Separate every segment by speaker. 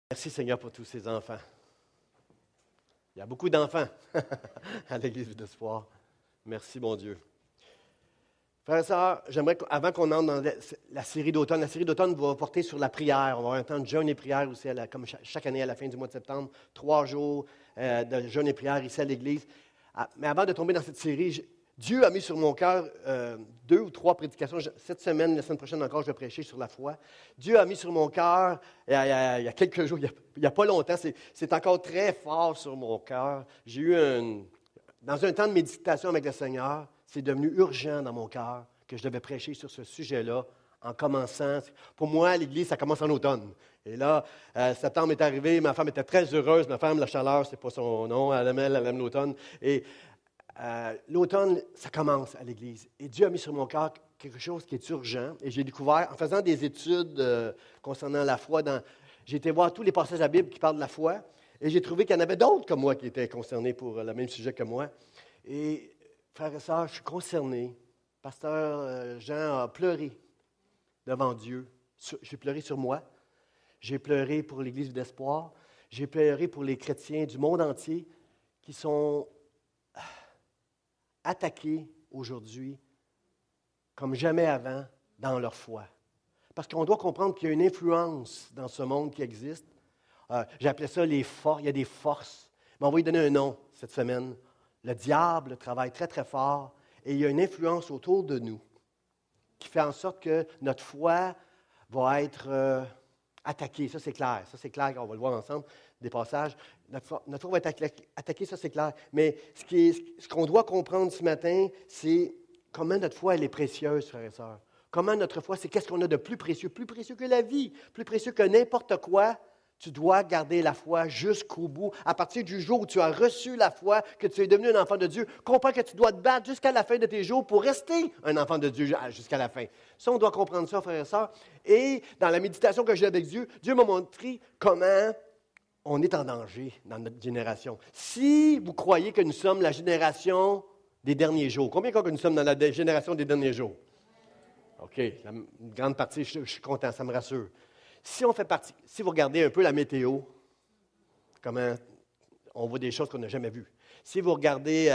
Speaker 1: Merci Seigneur pour tous ces enfants. Il y a beaucoup d'enfants à l'Église d'Espoir. Merci mon Dieu. Frères et sœurs, j'aimerais qu'avant qu'on entre dans la série d'automne va porter sur la prière. On va avoir un temps de jeûne et prière aussi, comme chaque année à la fin du mois de septembre. 3 jours de jeûne et prière ici à l'Église. Mais avant de tomber dans cette série, Dieu a mis sur mon cœur 2 ou 3 prédications. Cette semaine, la semaine prochaine encore, je vais prêcher sur la foi. Dieu a mis sur mon cœur, il y a quelques jours, il n'y a pas longtemps, c'est encore très fort sur mon cœur. J'ai eu dans un temps de méditation avec le Seigneur, c'est devenu urgent dans mon cœur que je devais prêcher sur ce sujet-là en commençant. Pour moi, l'Église, ça commence en automne. Et là, septembre est arrivé, ma femme était très heureuse. Ma femme, la chaleur, c'est pas son nom, elle aime l'automne. Et l'automne, ça commence à l'Église. Et Dieu a mis sur mon cœur quelque chose qui est urgent. Et j'ai découvert, en faisant des études concernant la foi, j'ai été voir tous les passages de la Bible qui parlent de la foi. Et j'ai trouvé qu'il y en avait d'autres comme moi qui étaient concernés pour le même sujet que moi. Et frères et sœurs, je suis concerné. Pasteur Jean a pleuré devant Dieu. J'ai pleuré sur moi. J'ai pleuré pour l'Église d'Espoir. J'ai pleuré pour les chrétiens du monde entier qui sont attaqués aujourd'hui comme jamais avant dans leur foi. Parce qu'on doit comprendre qu'il y a une influence dans ce monde qui existe. J'ai appelé ça les forces. Il y a des forces. Mais on va lui donner un nom cette semaine. Le diable travaille très, très fort et il y a une influence autour de nous qui fait en sorte que notre foi va être attaquée. Ça, c'est clair. Ça, c'est clair. On va le voir ensemble, des passages. Notre foi va être attaquée, ça, c'est clair. Mais ce qu'on doit comprendre ce matin, c'est comment notre foi, elle est précieuse, frères et sœurs. Comment notre foi, c'est qu'est-ce qu'on a de plus précieux que la vie, plus précieux que n'importe quoi. Tu dois garder la foi jusqu'au bout. À partir du jour où tu as reçu la foi, que tu es devenu un enfant de Dieu, comprends que tu dois te battre jusqu'à la fin de tes jours pour rester un enfant de Dieu jusqu'à la fin. Ça, on doit comprendre ça, frères et sœurs. Et dans la méditation que j'ai avec Dieu, Dieu m'a montré comment on est en danger dans notre génération. Si vous croyez que nous sommes la génération des derniers jours, combien de fois que nous sommes dans la génération des derniers jours? OK, une grande partie, je suis content, ça me rassure. Si vous regardez un peu la météo, comment on voit des choses qu'on n'a jamais vues. Si vous regardez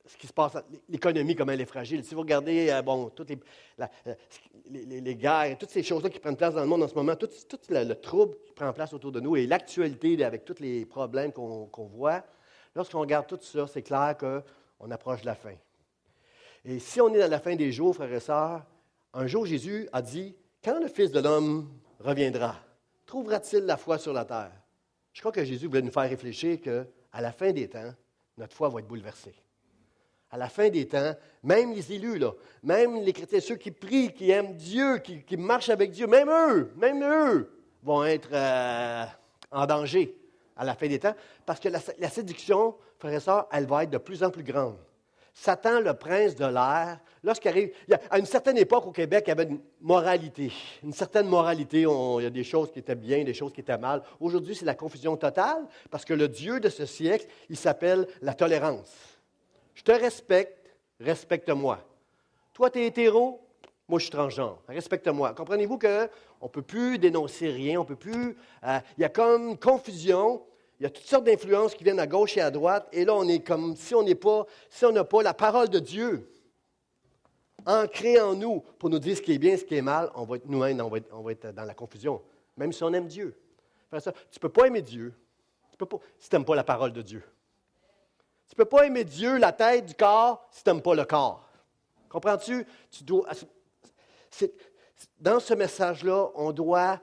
Speaker 1: ce qui se passe, l'économie, comment elle est fragile. Si vous regardez, toutes les guerres, toutes ces choses-là qui prennent place dans le monde en ce moment, tout le trouble qui prend place autour de nous et l'actualité avec tous les problèmes qu'on voit, lorsqu'on regarde tout ça, c'est clair qu'on approche de la fin. Et si on est dans la fin des jours, frères et sœurs, un jour Jésus a dit, quand le Fils de l'homme reviendra, trouvera-t-il la foi sur la terre? Je crois que Jésus voulait nous faire réfléchir qu'à la fin des temps, notre foi va être bouleversée. À la fin des temps, même les élus, même les chrétiens, ceux qui prient, qui aiment Dieu, qui marchent avec Dieu, même eux vont être en danger à la fin des temps, parce que la séduction, frères et sœurs, elle va être de plus en plus grande. Satan, le prince de l'air, lorsqu'il arrive, à une certaine époque au Québec, il y avait une certaine moralité. Il y a des choses qui étaient bien, des choses qui étaient mal. Aujourd'hui, c'est la confusion totale, parce que le Dieu de ce siècle, il s'appelle la tolérance. Je te respecte, respecte-moi. Toi, tu es hétéro, moi, je suis transgenre. Respecte-moi. Comprenez-vous qu'on ne peut plus dénoncer rien, on peut plus. Il y a comme une confusion. Il y a toutes sortes d'influences qui viennent à gauche et à droite. Et là, on est comme si on n'a pas la parole de Dieu ancrée en nous pour nous dire ce qui est bien, ce qui est mal, on va être nous-mêmes, on va être dans la confusion. Même si on aime Dieu. Tu ne peux pas aimer Dieu si tu n'aimes pas la parole de Dieu. Tu ne peux pas aimer Dieu, la tête du corps, si tu n'aimes pas le corps. Comprends-tu? Dans ce message-là, on doit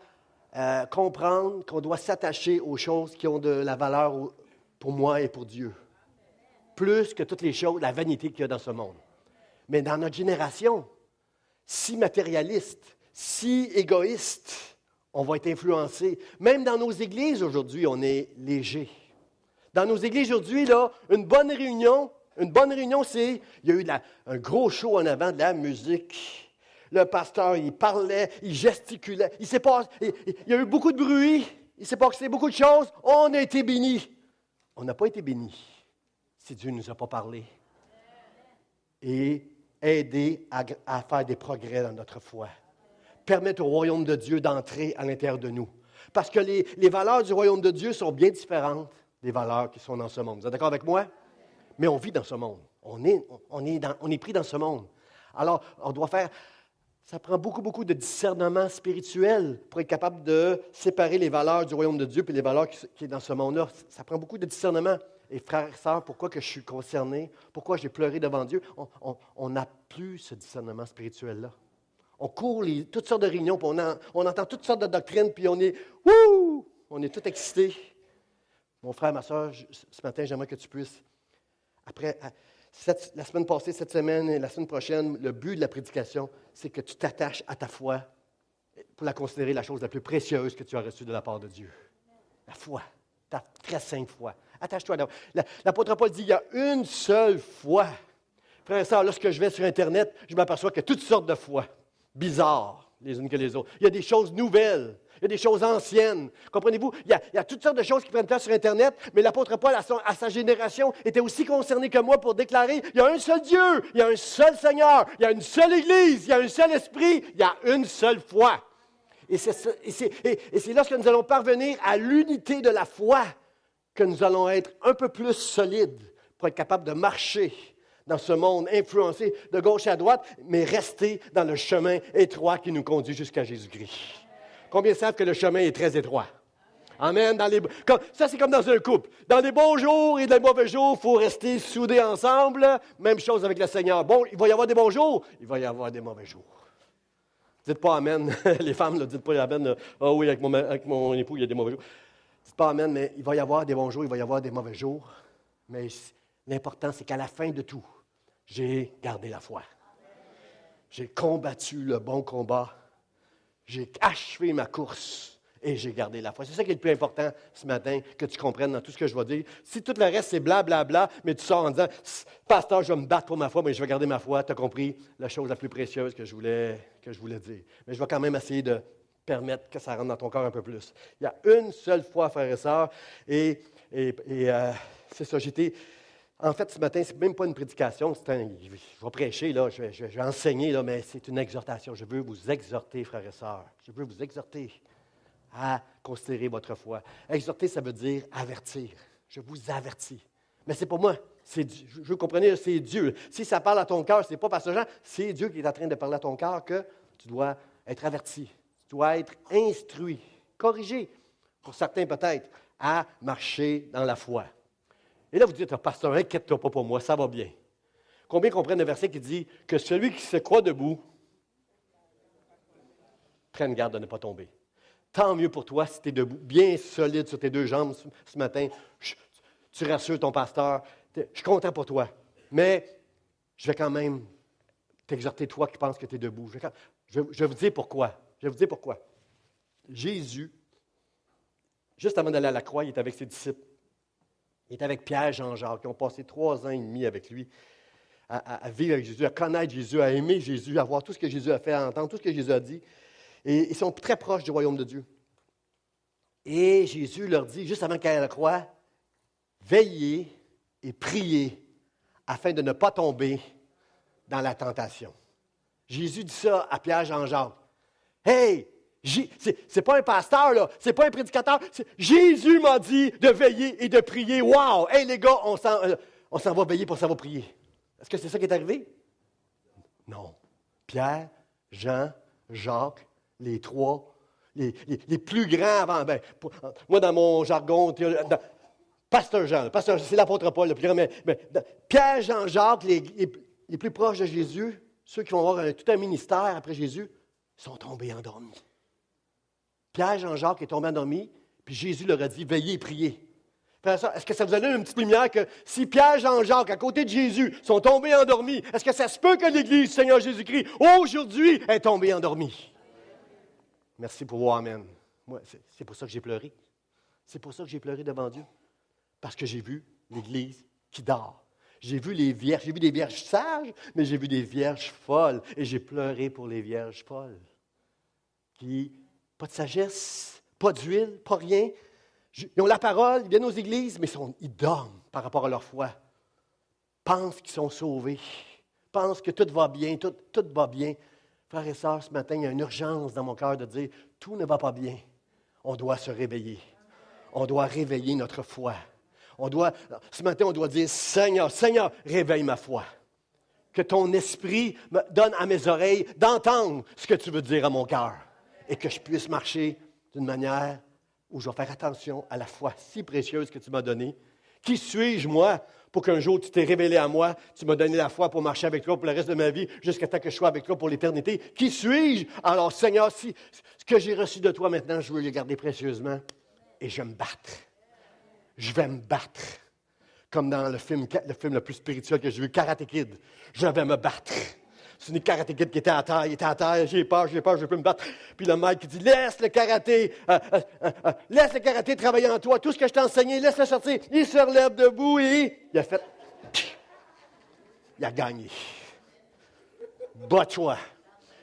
Speaker 1: comprendre qu'on doit s'attacher aux choses qui ont de la valeur pour moi et pour Dieu. Plus que toutes les choses, la vanité qu'il y a dans ce monde. Mais dans notre génération, si matérialiste, si égoïste, on va être influencé. Même dans nos églises aujourd'hui, on est léger. Dans nos églises aujourd'hui, une bonne réunion, c'est, il y a eu un gros show en avant, de la musique. Le pasteur, il parlait, il gesticulait. Il y a eu beaucoup de bruit. Il s'est passé beaucoup de choses. On a été bénis. On n'a pas été bénis si Dieu ne nous a pas parlé. Et aider à faire des progrès dans notre foi. Permettre au royaume de Dieu d'entrer à l'intérieur de nous. Parce que les valeurs du royaume de Dieu sont bien différentes des valeurs qui sont dans ce monde. Vous êtes d'accord avec moi? Mais on vit dans ce monde. On est pris dans ce monde. Alors, on doit faire... Ça prend beaucoup, beaucoup de discernement spirituel pour être capable de séparer les valeurs du royaume de Dieu et les valeurs qui sont dans ce monde-là. Ça prend beaucoup de discernement. Et frères et sœurs, pourquoi que je suis concerné? Pourquoi j'ai pleuré devant Dieu? On n'a plus ce discernement spirituel-là. On court toutes sortes de réunions, puis on entend toutes sortes de doctrines, puis on est tout excité. Mon frère, ma sœur, ce matin, j'aimerais que tu puisses, après, la semaine passée, cette semaine et la semaine prochaine, le but de la prédication, c'est que tu t'attaches à ta foi pour la considérer la chose la plus précieuse que tu as reçue de la part de Dieu. La foi, ta très sainte foi. Attache-toi à l'apôtre Paul dit, il y a une seule foi. Frères et sœurs, lorsque je vais sur Internet, je m'aperçois qu'il y a toutes sortes de foi, bizarres les unes que les autres. Il y a des choses nouvelles. Il y a des choses anciennes. Comprenez-vous? Il y a toutes sortes de choses qui prennent place sur Internet, mais l'apôtre Paul, à sa génération, était aussi concerné que moi pour déclarer, il y a un seul Dieu, il y a un seul Seigneur, il y a une seule Église, il y a un seul Esprit, il y a une seule foi. Et c'est lorsque nous allons parvenir à l'unité de la foi que nous allons être un peu plus solides pour être capables de marcher dans ce monde influencé de gauche à droite, mais rester dans le chemin étroit qui nous conduit jusqu'à Jésus-Christ. Combien savent que le chemin est très étroit? Amen. Ça, c'est comme dans un couple. Dans les bons jours et les mauvais jours, il faut rester soudés ensemble. Même chose avec le Seigneur. Bon, il va y avoir des bons jours, il va y avoir des mauvais jours. Dites pas Amen. Les femmes, ne dites pas Amen. Ah oui, avec mon époux, il y a des mauvais jours. Dites pas Amen, mais il va y avoir des bons jours, il va y avoir des mauvais jours. Mais l'important, c'est qu'à la fin de tout, j'ai gardé la foi. J'ai combattu le bon combat. J'ai achevé ma course et j'ai gardé la foi. C'est ça qui est le plus important ce matin, que tu comprennes dans tout ce que je vais dire. Si tout le reste, c'est blablabla, mais tu sors en disant, pasteur, je vais me battre pour ma foi, mais je vais garder ma foi. Tu as compris la chose la plus précieuse que je voulais dire. Mais je vais quand même essayer de permettre que ça rentre dans ton corps un peu plus. Il y a une seule foi, frères et sœurs, et c'est ça, En fait, ce matin, ce n'est même pas une prédication, je vais prêcher, là, je vais enseigner, là, mais c'est une exhortation. Je veux vous exhorter, frères et sœurs. Je veux vous exhorter à considérer votre foi. Exhorter, ça veut dire avertir. Je vous avertis. Mais ce n'est pas moi. Je veux que vous compreniez, c'est Dieu. Si ça parle à ton cœur, ce n'est pas parce que c'est Dieu qui est en train de parler à ton cœur que tu dois être averti. Tu dois être instruit, corrigé, pour certains peut-être, à marcher dans la foi. Et là, vous dites, pasteur, inquiète-toi pas pour moi, ça va bien. Combien comprennent le verset qui dit que celui qui se croit debout prenne garde de ne pas tomber. Tant mieux pour toi si tu es debout, bien solide sur tes deux jambes ce matin. Tu rassures ton pasteur. Je suis content pour toi. Mais je vais quand même t'exhorter, toi qui penses que tu es debout. Je vais vous dire pourquoi. Jésus, juste avant d'aller à la croix, il est avec ses disciples. Il est avec Pierre, Jean-Jacques, qui ont passé 3 ans et demi avec lui à vivre avec Jésus, à connaître Jésus, à aimer Jésus, à voir tout ce que Jésus a fait, à entendre tout ce que Jésus a dit. Et ils sont très proches du royaume de Dieu. Et Jésus leur dit, juste avant qu'il aille à la croix, veillez et priez afin de ne pas tomber dans la tentation. Jésus dit ça à Pierre, Jean-Jacques. Hey! C'est pas un pasteur, là. C'est pas un prédicateur. Jésus m'a dit de veiller et de prier. Wow! Hey, les gars, on s'en va veiller pour ça va prier. Est-ce que c'est ça qui est arrivé? Non. Pierre, Jean, Jacques, les trois, les plus grands avant. Moi, dans mon jargon, pasteur Jean, c'est l'apôtre Paul, le plus grand, mais Pierre, Jean, Jacques, les plus proches de Jésus, ceux qui vont avoir tout un ministère après Jésus, sont tombés endormis. Pierre, Jean-Jacques est tombé endormi, puis Jésus leur a dit, veillez et priez. Est-ce que ça vous donne une petite lumière que si Pierre, Jean-Jacques, à côté de Jésus, sont tombés endormis, est-ce que ça se peut que l'Église du Seigneur Jésus-Christ, aujourd'hui, est tombée endormie? Merci pour vos amen. Moi, c'est pour ça que j'ai pleuré. C'est pour ça que j'ai pleuré devant Dieu. Parce que j'ai vu l'Église qui dort. J'ai vu des vierges sages, mais j'ai vu des vierges folles. Et j'ai pleuré pour les vierges folles. Pas de sagesse, pas d'huile, pas rien. Ils ont la parole, ils viennent aux églises, mais ils dorment par rapport à leur foi. Pensent qu'ils sont sauvés. Pensent que tout va bien, tout va bien. Frères et sœurs, ce matin, il y a une urgence dans mon cœur de dire, tout ne va pas bien. On doit se réveiller. On doit réveiller notre foi. Ce matin, on doit dire, Seigneur, Seigneur, réveille ma foi. Que ton esprit me donne à mes oreilles d'entendre ce que tu veux dire à mon cœur. Et que je puisse marcher d'une manière où je vais faire attention à la foi si précieuse que tu m'as donnée. Qui suis-je, moi, pour qu'un jour tu t'es révélé à moi, tu m'as donné la foi pour marcher avec toi pour le reste de ma vie, jusqu'à temps que je sois avec toi pour l'éternité? Qui suis-je? Alors, Seigneur, si ce que j'ai reçu de toi maintenant, je veux le garder précieusement et je vais me battre. Je vais me battre. Comme dans le film le plus spirituel que j'ai vu, Karate Kid. Je vais me battre. C'est une Karate Kid qui était à terre. Il était à terre. J'ai peur, je ne veux plus me battre. Puis le maître qui dit, laisse le karaté travailler en toi. Tout ce que je t'ai enseigné, laisse-le sortir. Il se relève debout et il a fait. Il a gagné. Bats-toi.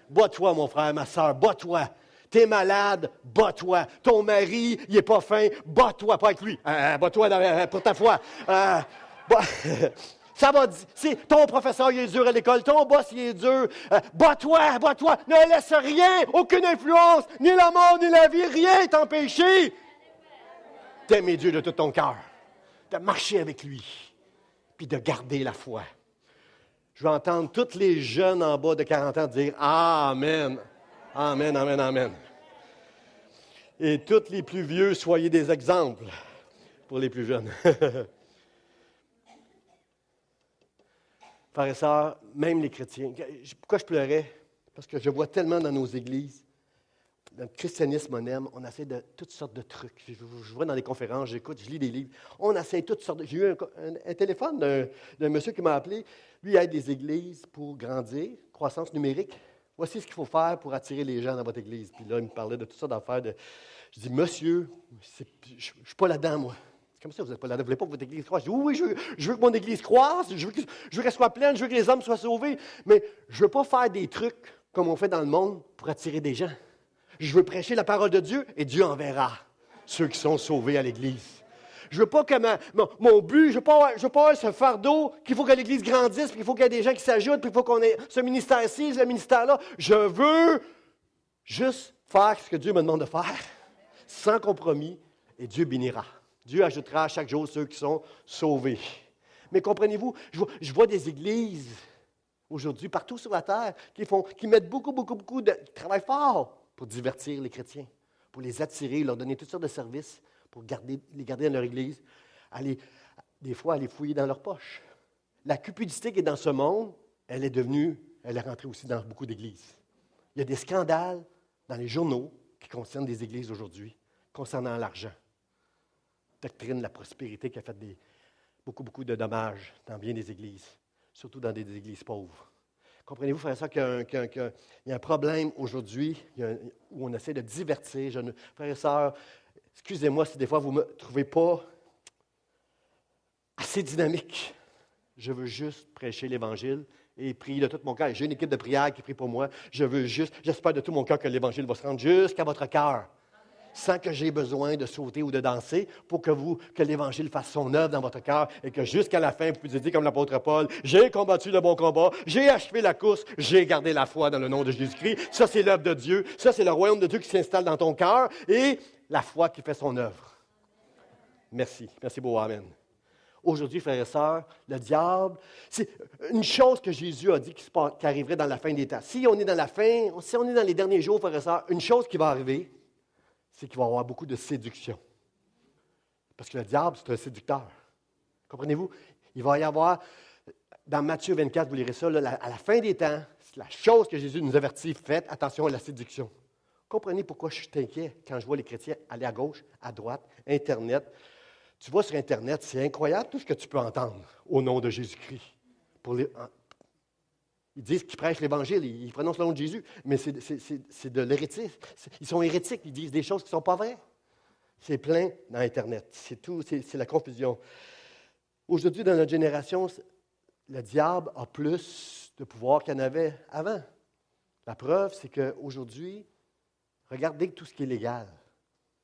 Speaker 1: Bats-toi, mon frère, ma soeur. Bats-toi. T'es malade, bats-toi. Ton mari, il n'est pas fin, bats-toi, pas avec lui. Bats-toi pour ta foi. Ça va dire, ton professeur, il est dur à l'école, ton boss, il est dur. Bats-toi. Ne laisse rien, aucune influence, ni la mort, ni la vie, rien t'empêcher d'aimer Dieu de tout ton cœur, de marcher avec lui, puis de garder la foi. Je vais entendre tous les jeunes en bas de 40 ans dire « Amen ». Amen, amen, amen. Et tous les plus vieux, soyez des exemples pour les plus jeunes. Frères et sœurs, même les chrétiens. Pourquoi je pleurais? Parce que je vois tellement dans nos églises, dans le christianisme, on essaie de toutes sortes de trucs. Je vois dans les conférences, j'écoute, je lis des livres. On essaie toutes sortes de... J'ai eu un téléphone d'un monsieur qui m'a appelé. Lui, il aide des églises pour grandir, croissance numérique. Voici ce qu'il faut faire pour attirer les gens dans votre église. Puis là, il me parlait de tout ça d'affaires. Je dis, monsieur, je ne suis pas là-dedans, moi. C'est comme ça, vous n'êtes pas là-dedans. Vous ne voulez pas que votre église croisse. Je dis, oui, je veux que mon église croisse. Je veux qu'elle soit pleine. Je veux que les hommes soient sauvés. Mais je ne veux pas faire des trucs comme on fait dans le monde pour attirer des gens. Je veux prêcher la parole de Dieu et Dieu enverra ceux qui sont sauvés à l'église. Je ne veux pas que mon but, je ne veux pas avoir ce fardeau qu'il faut que l'Église grandisse, puis qu'il faut qu'il y ait des gens qui s'ajoutent, puis il faut qu'on ait ce ministère-ci, ce ministère-là. Je veux juste faire ce que Dieu me demande de faire, sans compromis, et Dieu bénira. Dieu ajoutera chaque jour ceux qui sont sauvés. Mais comprenez-vous, je vois des églises aujourd'hui, partout sur la terre, qui mettent beaucoup de travail fort pour divertir les chrétiens, pour les attirer, leur donner toutes sortes de services, pour les garder dans leur église, des fois aller fouiller dans leurs poches. La cupidité qui est dans ce monde, elle est rentrée aussi dans beaucoup d'églises. Il y a des scandales dans les journaux qui concernent des églises aujourd'hui, concernant l'argent. Doctrine de la prospérité qui a fait beaucoup de dommages dans bien des églises, surtout dans des églises pauvres. Comprenez-vous, frères et sœurs, qu'il y a un problème aujourd'hui où on essaie de divertir. Frères et sœurs, excusez-moi si des fois vous ne me trouvez pas assez dynamique. Je veux juste prêcher l'Évangile et prier de tout mon cœur. J'ai une équipe de prière qui prie pour moi. J'espère de tout mon cœur que l'Évangile va se rendre jusqu'à votre cœur, sans que j'ai besoin de sauter ou de danser, pour que l'Évangile fasse son œuvre dans votre cœur et que jusqu'à la fin, vous puissiez dire comme l'apôtre Paul, j'ai combattu le bon combat, j'ai achevé la course, j'ai gardé la foi dans le nom de Jésus-Christ. Ça, c'est l'œuvre de Dieu. Ça, c'est le royaume de Dieu qui s'installe dans ton cœur et la foi qui fait son œuvre. Merci. Merci beaucoup. Amen. Aujourd'hui, frères et sœurs, le diable, c'est une chose que Jésus a dit qui arriverait dans la fin des temps. Si on est dans la fin, si on est dans les derniers jours, frères et sœurs, une chose qui va arriver, c'est qu'il va y avoir beaucoup de séduction. Parce que le diable, c'est un séducteur. Comprenez-vous? Il va y avoir, dans Matthieu 24, vous lirez ça, là, à la fin des temps, c'est la chose que Jésus nous avertit, faites attention à la séduction. Comprenez pourquoi je suis inquiet quand je vois les chrétiens aller à gauche, à droite, Internet. Tu vois sur Internet, c'est incroyable tout ce que tu peux entendre au nom de Jésus-Christ. Ils disent qu'ils prêchent l'Évangile, ils prononcent le nom de Jésus, mais c'est de l'hérétisme. Ils sont hérétiques, ils disent des choses qui ne sont pas vraies. C'est plein dans Internet. C'est tout, c'est la confusion. Aujourd'hui, dans notre génération, le diable a plus de pouvoir qu'il y en avait avant. La preuve, c'est qu'aujourd'hui, regardez tout ce qui est légal.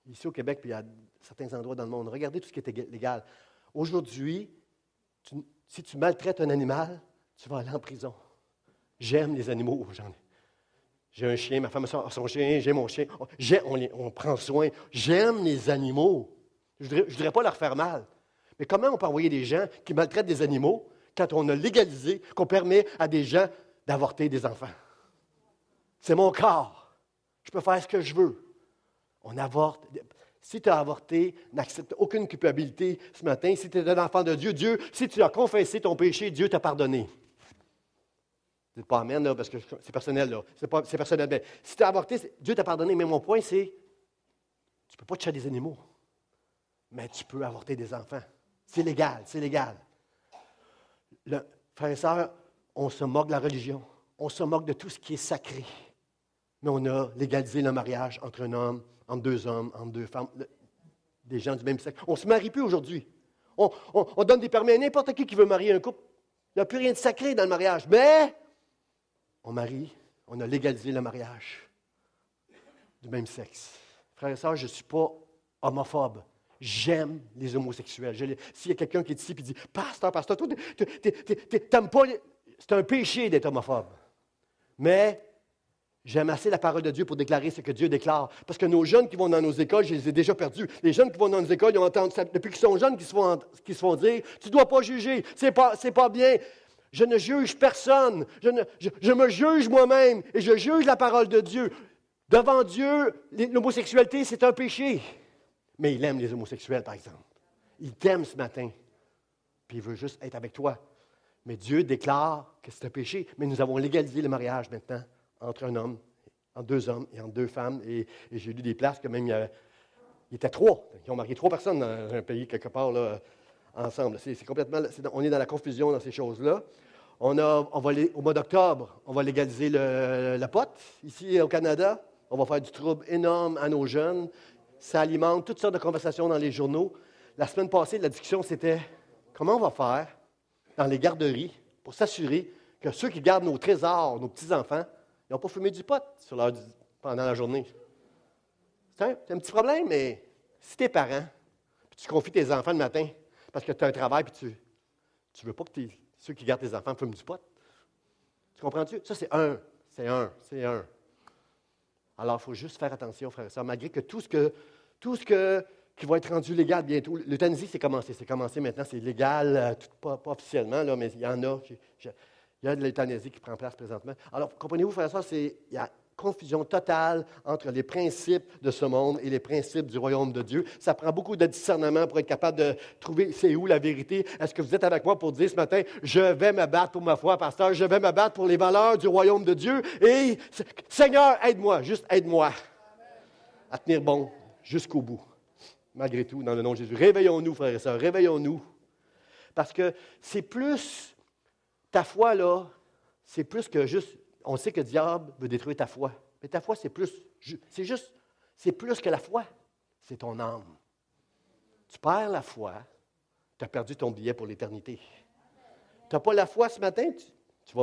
Speaker 1: Ici au Québec, puis à certains endroits dans le monde, regardez tout ce qui est légal. Aujourd'hui, si tu maltraites un animal, tu vas aller en prison. J'aime les animaux, J'ai un chien, ma femme a son chien, j'ai mon chien. On prend soin. J'aime les animaux. Je ne voudrais pas leur faire mal. Mais comment on peut envoyer des gens qui maltraitent des animaux quand on a légalisé qu'on permet à des gens d'avorter des enfants? C'est mon corps. Je peux faire ce que je veux. On avorte. Si tu as avorté, n'accepte aucune culpabilité ce matin. Si tu es un enfant de Dieu, si tu as confessé ton péché, Dieu t'a pardonné. Dites pas amen, là, parce que c'est personnel, là. C'est personnel. Mais si tu as avorté, Dieu t'a pardonné. Mais mon point, c'est, tu ne peux pas tuer des animaux, mais tu peux avorter des enfants. C'est légal, c'est légal. Frères et sœurs, on se moque de la religion. On se moque de tout ce qui est sacré. Mais on a légalisé le mariage entre un homme, entre deux hommes, entre deux femmes, des gens du même sexe. On ne se marie plus aujourd'hui. On donne des permis à n'importe qui veut marier un couple. Il n'y a plus rien de sacré dans le mariage. Mais on marie, on a légalisé le mariage du même sexe. Frères et sœurs, je ne suis pas homophobe. J'aime les homosexuels. S'il y a quelqu'un qui est ici et dit « Pasteur, toi, t'aimes pas... » C'est un péché d'être homophobe. Mais j'aime assez la parole de Dieu pour déclarer ce que Dieu déclare. Parce que nos jeunes qui vont dans nos écoles, je les ai déjà perdus. Les jeunes qui vont dans nos écoles, ils ont entendu ça depuis qu'ils sont jeunes, qui se font dire « Tu ne dois pas juger, c'est pas bien. » Je ne juge personne. Je me juge moi-même et je juge la parole de Dieu. Devant Dieu, l'homosexualité, c'est un péché. Mais il aime les homosexuels, par exemple. Il t'aime ce matin. Puis il veut juste être avec toi. Mais Dieu déclare que c'est un péché. Mais nous avons légalisé le mariage maintenant entre un homme, entre deux hommes et entre deux femmes. Et j'ai lu des places que même il y était trois. Ils ont marié trois personnes dans un pays quelque part là, ensemble. C'est complètement, on est dans la confusion dans ces choses-là. Au mois d'octobre, on va légaliser le pot ici au Canada. On va faire du trouble énorme à nos jeunes. Ça alimente toutes sortes de conversations dans les journaux. La semaine passée, la discussion, c'était comment on va faire dans les garderies pour s'assurer que ceux qui gardent nos trésors, nos petits-enfants, ils n'ont pas fumé du pot pendant la journée. C'est un petit problème, mais si tu es parent, puis tu confies tes enfants le matin parce que tu as un travail, puis tu ne veux pas que ceux qui gardent tes enfants fument du pot. Tu comprends-tu? Ça, c'est un. Alors, il faut juste faire attention, frères et sœurs, malgré que tout ce qui va être rendu légal bientôt. L'euthanasie, c'est commencé maintenant, c'est légal, pas officiellement, là, mais il y en a. Il y a de l'euthanasie qui prend place présentement. Alors, comprenez-vous, frères et sœurs, il y a confusion totale entre les principes de ce monde et les principes du royaume de Dieu. Ça prend beaucoup de discernement pour être capable de trouver c'est où la vérité. Est-ce que vous êtes avec moi pour dire ce matin, je vais me battre pour ma foi, pasteur, je vais me battre pour les valeurs du royaume de Dieu et Seigneur, aide-moi, juste aide-moi à tenir bon jusqu'au bout. Malgré tout, dans le nom de Jésus. Réveillons-nous, frères et sœurs, réveillons-nous. Parce que c'est plus, ta foi, là, c'est plus que juste, on sait que le diable veut détruire ta foi. Mais ta foi, c'est plus que la foi. C'est ton âme. Tu perds la foi, tu as perdu ton billet pour l'éternité. Tu n'as pas la foi ce matin, tu ne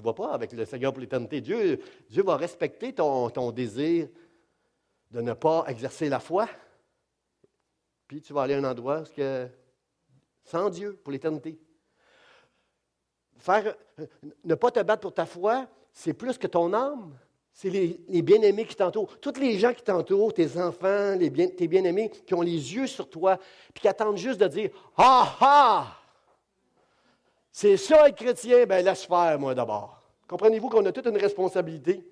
Speaker 1: vas pas avec le Seigneur pour l'éternité. Dieu va respecter ton désir de ne pas exercer la foi. Puis tu vas aller à un endroit sans Dieu pour l'éternité. Ne pas te battre pour ta foi, c'est plus que ton âme. C'est les bien-aimés qui t'entourent. Tous les gens qui t'entourent, tes enfants, tes bien-aimés, qui ont les yeux sur toi, puis qui attendent juste de dire « Ah ah! C'est ça être chrétien, bien laisse faire, moi, d'abord. » Comprenez-vous qu'on a toute une responsabilité,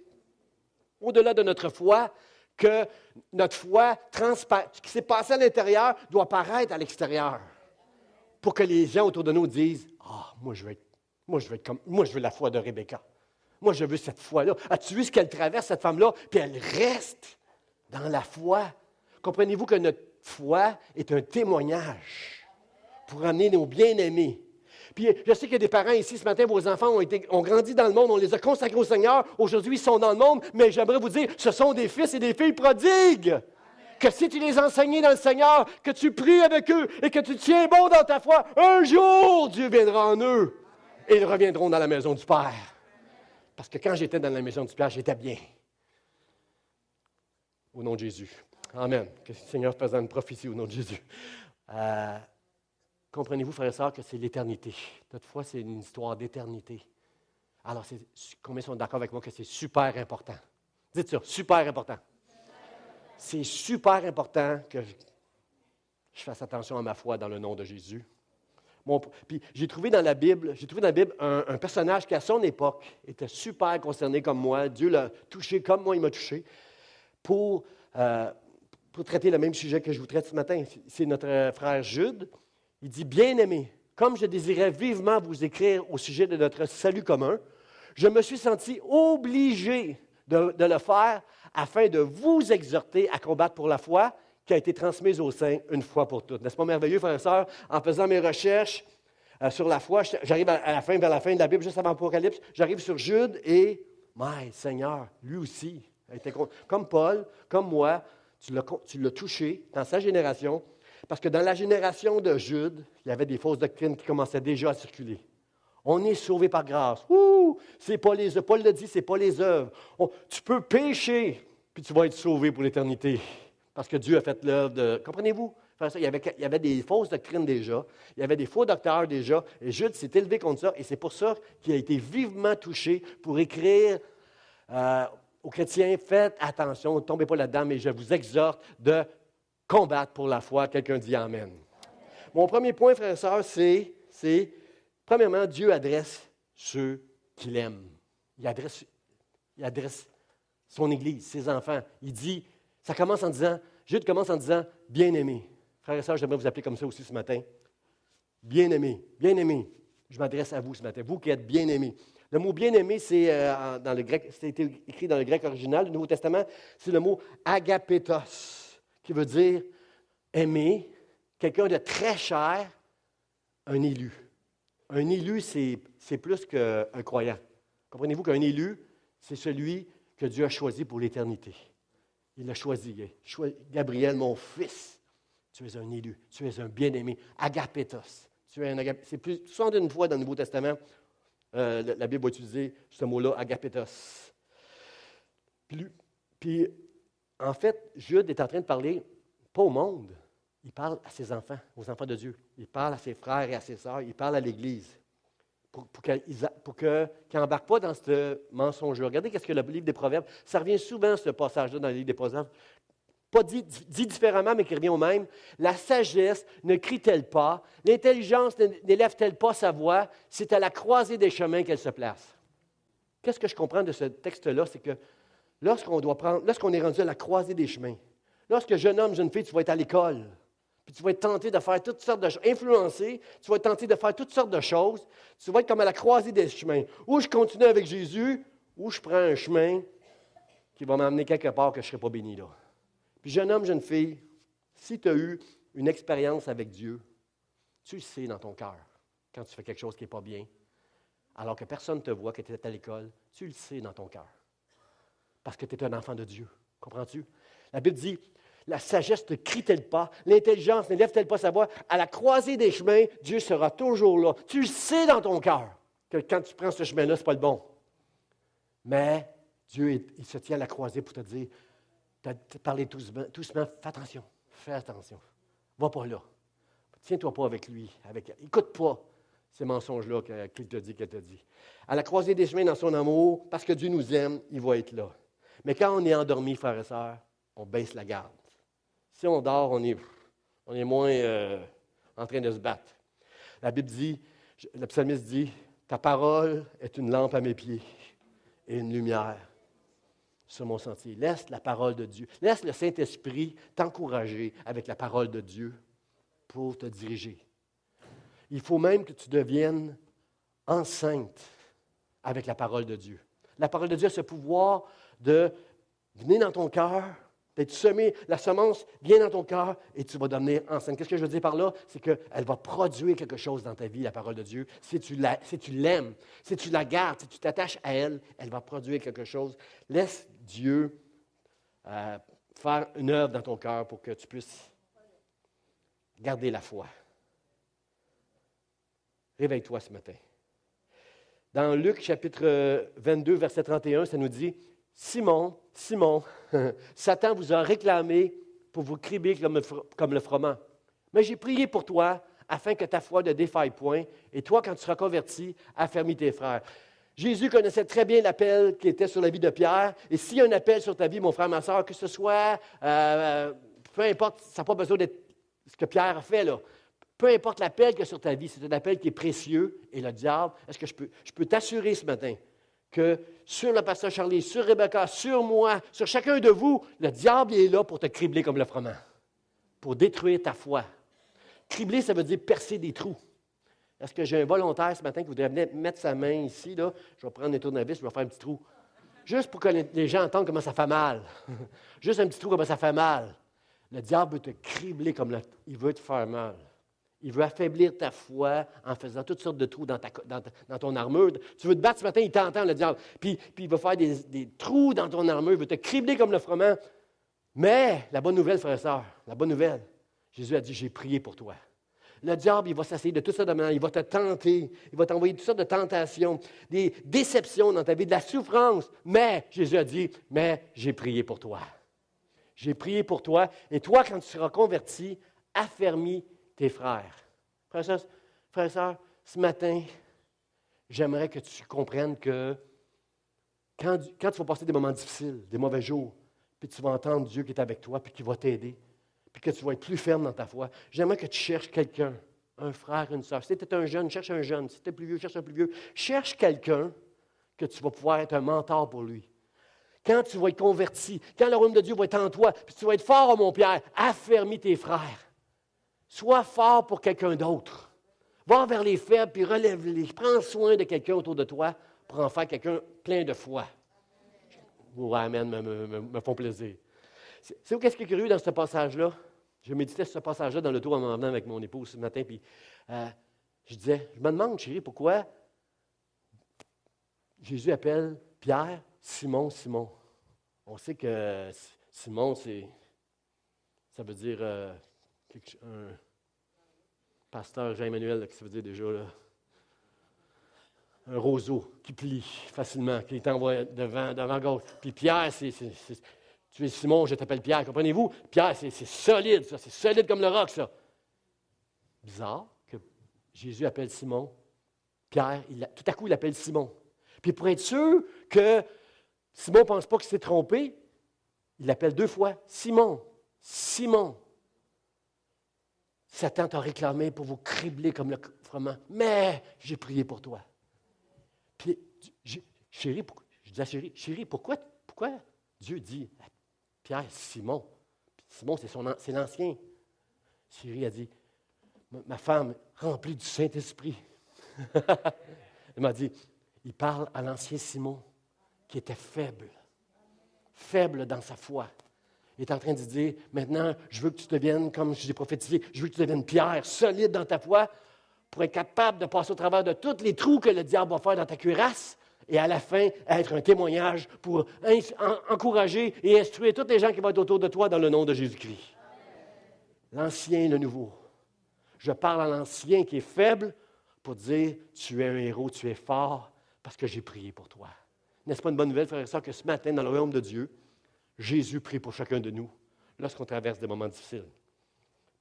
Speaker 1: au-delà de notre foi, que notre foi, ce qui s'est passé à l'intérieur, doit paraître à l'extérieur. Pour que les gens autour de nous disent « Ah, moi, je veux la foi de Rebecca. Moi, je veux cette foi-là. As-tu vu ce qu'elle traverse, cette femme-là? Puis elle reste dans la foi. Comprenez-vous que notre foi est un témoignage pour amener nos bien-aimés. Puis je sais qu'il y a des parents ici ce matin, vos enfants ont grandi dans le monde, on les a consacrés au Seigneur. Aujourd'hui, ils sont dans le monde, mais j'aimerais vous dire, ce sont des fils et des filles prodigues. Amen. Que si tu les enseignes dans le Seigneur, que tu pries avec eux et que tu tiens bon dans ta foi, un jour, Dieu viendra en eux et ils reviendront dans la maison du Père. Parce que quand j'étais dans la maison du Père, j'étais bien. Au nom de Jésus. Amen. Que le Seigneur fasse une prophétie au nom de Jésus. Comprenez-vous, frères et sœurs, que c'est l'éternité. Notre foi, c'est une histoire d'éternité. Alors, combien sont d'accord avec moi que c'est super important? Dites ça, super important. C'est super important que je fasse attention à ma foi dans le nom de Jésus. Puis j'ai trouvé dans la Bible un personnage qui, à son époque, était super concerné comme moi. Dieu l'a touché comme moi, il m'a touché, pour traiter le même sujet que je vous traite ce matin. C'est notre frère Jude. Il dit, « Bien-aimé, comme je désirais vivement vous écrire au sujet de notre salut commun, je me suis senti obligé de le faire afin de vous exhorter à combattre pour la foi qui a été transmise aux saints une fois pour toutes. » N'est-ce pas merveilleux, frères et sœurs? En faisant mes recherches sur la foi, j'arrive vers la fin de la Bible, juste avant l'Apocalypse, j'arrive sur Jude et, « Seigneur, lui aussi, comme Paul, comme moi, tu l'as touché dans sa génération, parce que dans la génération de Jude, il y avait des fausses doctrines qui commençaient déjà à circuler. On est sauvé par grâce. C'est pas les œuvres. Paul le dit, c'est pas les œuvres. Tu peux pécher, puis tu vas être sauvé pour l'éternité. Parce que Dieu a fait l'œuvre de... Comprenez-vous? Il y avait des fausses doctrines déjà. Il y avait des faux docteurs déjà. Et Jude s'est élevé contre ça. Et c'est pour ça qu'il a été vivement touché pour écrire aux chrétiens, faites attention, ne tombez pas là-dedans, mais je vous exhorte de combattre pour la foi. Quelqu'un dit Amen. Mon premier point, frères et sœurs, c'est premièrement, Dieu adresse ceux qu'il aime. Il adresse son Église, ses enfants. Jude commence en disant, bien-aimé. Frères et sœurs, j'aimerais vous appeler comme ça aussi ce matin. Bien-aimé, bien-aimé. Je m'adresse à vous ce matin, vous qui êtes bien-aimés. Le mot bien-aimé, c'est dans le grec, c'est écrit dans le grec original du Nouveau Testament, c'est le mot agapetos, qui veut dire aimer, quelqu'un de très cher, un élu. Un élu, c'est plus qu'un croyant. Comprenez-vous qu'un élu, c'est celui que Dieu a choisi pour l'éternité. Il l'a choisi. Gabriel, mon fils, tu es un élu, tu es un bien-aimé. Agapetos. C'est plus souvent d'une fois dans le Nouveau Testament, la Bible va utiliser ce mot-là, agapetos. Puis, en fait, Jude est en train de parler, pas au monde, il parle à ses enfants, aux enfants de Dieu. Il parle à ses frères et à ses sœurs, il parle à l'Église. Pour qu'ils n'embarquent pas dans ce mensonge-là. Regardez ce que le livre des Proverbes, ça revient souvent, ce passage-là, dans le livre des Proverbes. Pas dit différemment, mais qui revient au même. La sagesse ne crie-t-elle pas? L'intelligence n'élève-t-elle pas sa voix? C'est à la croisée des chemins qu'elle se place. Qu'est-ce que je comprends de ce texte-là? C'est que lorsqu'on est rendu à la croisée des chemins, lorsque jeune homme, jeune fille, tu vas être à l'école, puis tu vas être tenté de faire toutes sortes de choses, influencé, tu vas être tenté de faire toutes sortes de choses, tu vas être comme à la croisée des chemins. Ou je continue avec Jésus, ou je prends un chemin qui va m'amener quelque part que je ne serai pas béni là. Puis jeune homme, jeune fille, si tu as eu une expérience avec Dieu, tu le sais dans ton cœur, quand tu fais quelque chose qui n'est pas bien, alors que personne ne te voit, que tu es à l'école, tu le sais dans ton cœur. Parce que tu es un enfant de Dieu. Comprends-tu? La Bible dit, la sagesse ne crie-t-elle pas? L'intelligence n'élève-t-elle pas sa voix? À la croisée des chemins, Dieu sera toujours là. Tu le sais dans ton cœur que quand tu prends ce chemin-là, ce n'est pas le bon. Mais Dieu, il se tient à la croisée pour te dire, parler doucement, fais attention. Va pas là. Tiens-toi pas avec lui. Écoute pas ces mensonges-là qu'il te dit, qu'elle te dit. À la croisée des chemins dans son amour, parce que Dieu nous aime, il va être là. Mais quand on est endormi, frères et sœurs, on baisse la garde. Si on dort, on est moins en train de se battre. La Bible dit, le psalmiste dit, « Ta parole est une lampe à mes pieds et une lumière sur mon sentier. » Laisse la parole de Dieu, laisse le Saint-Esprit t'encourager avec la parole de Dieu pour te diriger. Il faut même que tu deviennes enceinte avec la parole de Dieu. La parole de Dieu a ce pouvoir de venir dans ton cœur, d'être semé, la semence vient dans ton cœur et tu vas devenir enceinte. Qu'est-ce que je veux dire par là? C'est qu'elle va produire quelque chose dans ta vie, la parole de Dieu. Si tu l'aimes, si tu la gardes, si tu t'attaches à elle, elle va produire quelque chose. Laisse Dieu faire une œuvre dans ton cœur pour que tu puisses garder la foi. Réveille-toi ce matin. Dans Luc chapitre 22, verset 31, ça nous dit, « Simon, Simon, Satan vous a réclamé pour vous crier comme le froment. Mais j'ai prié pour toi afin que ta foi ne défaille point, et toi, quand tu seras converti, affermis tes frères. » Jésus connaissait très bien l'appel qui était sur la vie de Pierre. Et s'il y a un appel sur ta vie, mon frère, ma soeur, que ce soit, peu importe, ça n'a pas besoin d'être ce que Pierre a fait, là. Peu importe l'appel qu'il y a sur ta vie, c'est un appel qui est précieux. Et le diable, est-ce que je peux t'assurer ce matin que sur le pasteur Charlie, sur Rebecca, sur moi, sur chacun de vous, le diable est là pour te cribler comme le froment, pour détruire ta foi. Cribler, ça veut dire percer des trous. Est-ce que j'ai un volontaire ce matin qui voudrait venir mettre sa main ici, là? Je vais prendre un tournevis, je vais faire un petit trou. Juste pour que les gens entendent comment ça fait mal. Juste un petit trou, comment ça fait mal. Le diable veut te cribler il veut te faire mal. Il veut affaiblir ta foi en faisant toutes sortes de trous dans ton armure. Tu veux te battre ce matin, il t'entend, le diable. Puis il va faire des trous dans ton armure, il veut te cribler comme le froment. Mais la bonne nouvelle, frères et sœurs, la bonne nouvelle, Jésus a dit, j'ai prié pour toi. Le diable, il va s'essayer de tout ça de manière, il va te tenter, il va t'envoyer toutes sortes de tentations, des déceptions dans ta vie, de la souffrance. Mais Jésus a dit, mais j'ai prié pour toi. J'ai prié pour toi. Et toi, quand tu seras converti, affermis tes frères. Frères et sœurs, ce matin, j'aimerais que tu comprennes que quand tu vas passer des moments difficiles, des mauvais jours, puis tu vas entendre Dieu qui est avec toi, puis qui va t'aider, puis que tu vas être plus ferme dans ta foi, j'aimerais que tu cherches quelqu'un, un frère, une sœur. Si tu es un jeune, cherche un jeune. Si tu es plus vieux, cherche un plus vieux. Cherche quelqu'un que tu vas pouvoir être un mentor pour lui. Quand tu vas être converti, quand le royaume de Dieu va être en toi, puis tu vas être fort, mon Pierre, affermis tes frères. Sois fort pour quelqu'un d'autre. Va vers les faibles, puis relève-les. Prends soin de quelqu'un autour de toi pour en faire quelqu'un plein de foi. Vos amen me font plaisir. C'est où qu'est-ce qui est curieux dans ce passage-là? Je méditais sur ce passage-là dans le tour en m'en venant avec mon épouse ce matin, puis je me demande, chérie, pourquoi Jésus appelle Pierre Simon, Simon. On sait que Simon, ça veut dire un pasteur Jean-Emmanuel, qu'est-ce que ça veut dire déjà là? Un roseau qui plie facilement, qui t'envoie devant gauche. Puis Pierre, tu es Simon, je t'appelle Pierre. Comprenez-vous? Pierre, c'est solide, ça. C'est solide comme le roc, ça. Bizarre que Jésus appelle Simon. Pierre, tout à coup, il appelle Simon. Puis pour être sûr que Simon ne pense pas qu'il s'est trompé, il l'appelle 2 fois. Simon, Simon. Satan t'a réclamé pour vous cribler comme le froment. Mais j'ai prié pour toi. Puis, chérie, je dis à chérie, pourquoi Dieu dit à Pierre, Simon? Simon, c'est l'ancien. Chérie a dit, ma femme remplie du Saint-Esprit. Elle m'a dit, il parle à l'ancien Simon qui était faible dans sa foi. Il est en train de dire, maintenant, je veux que tu deviennes, comme je l'ai prophétisé, je veux que tu deviennes Pierre, solide dans ta foi, pour être capable de passer au travers de tous les trous que le diable va faire dans ta cuirasse, et à la fin, être un témoignage pour encourager et instruire tous les gens qui vont être autour de toi dans le nom de Jésus-Christ. L'ancien et le nouveau. Je parle à l'ancien qui est faible pour dire, tu es un héros, tu es fort, parce que j'ai prié pour toi. N'est-ce pas une bonne nouvelle, frère et sœur, que ce matin, dans le royaume de Dieu, Jésus prie pour chacun de nous lorsqu'on traverse des moments difficiles.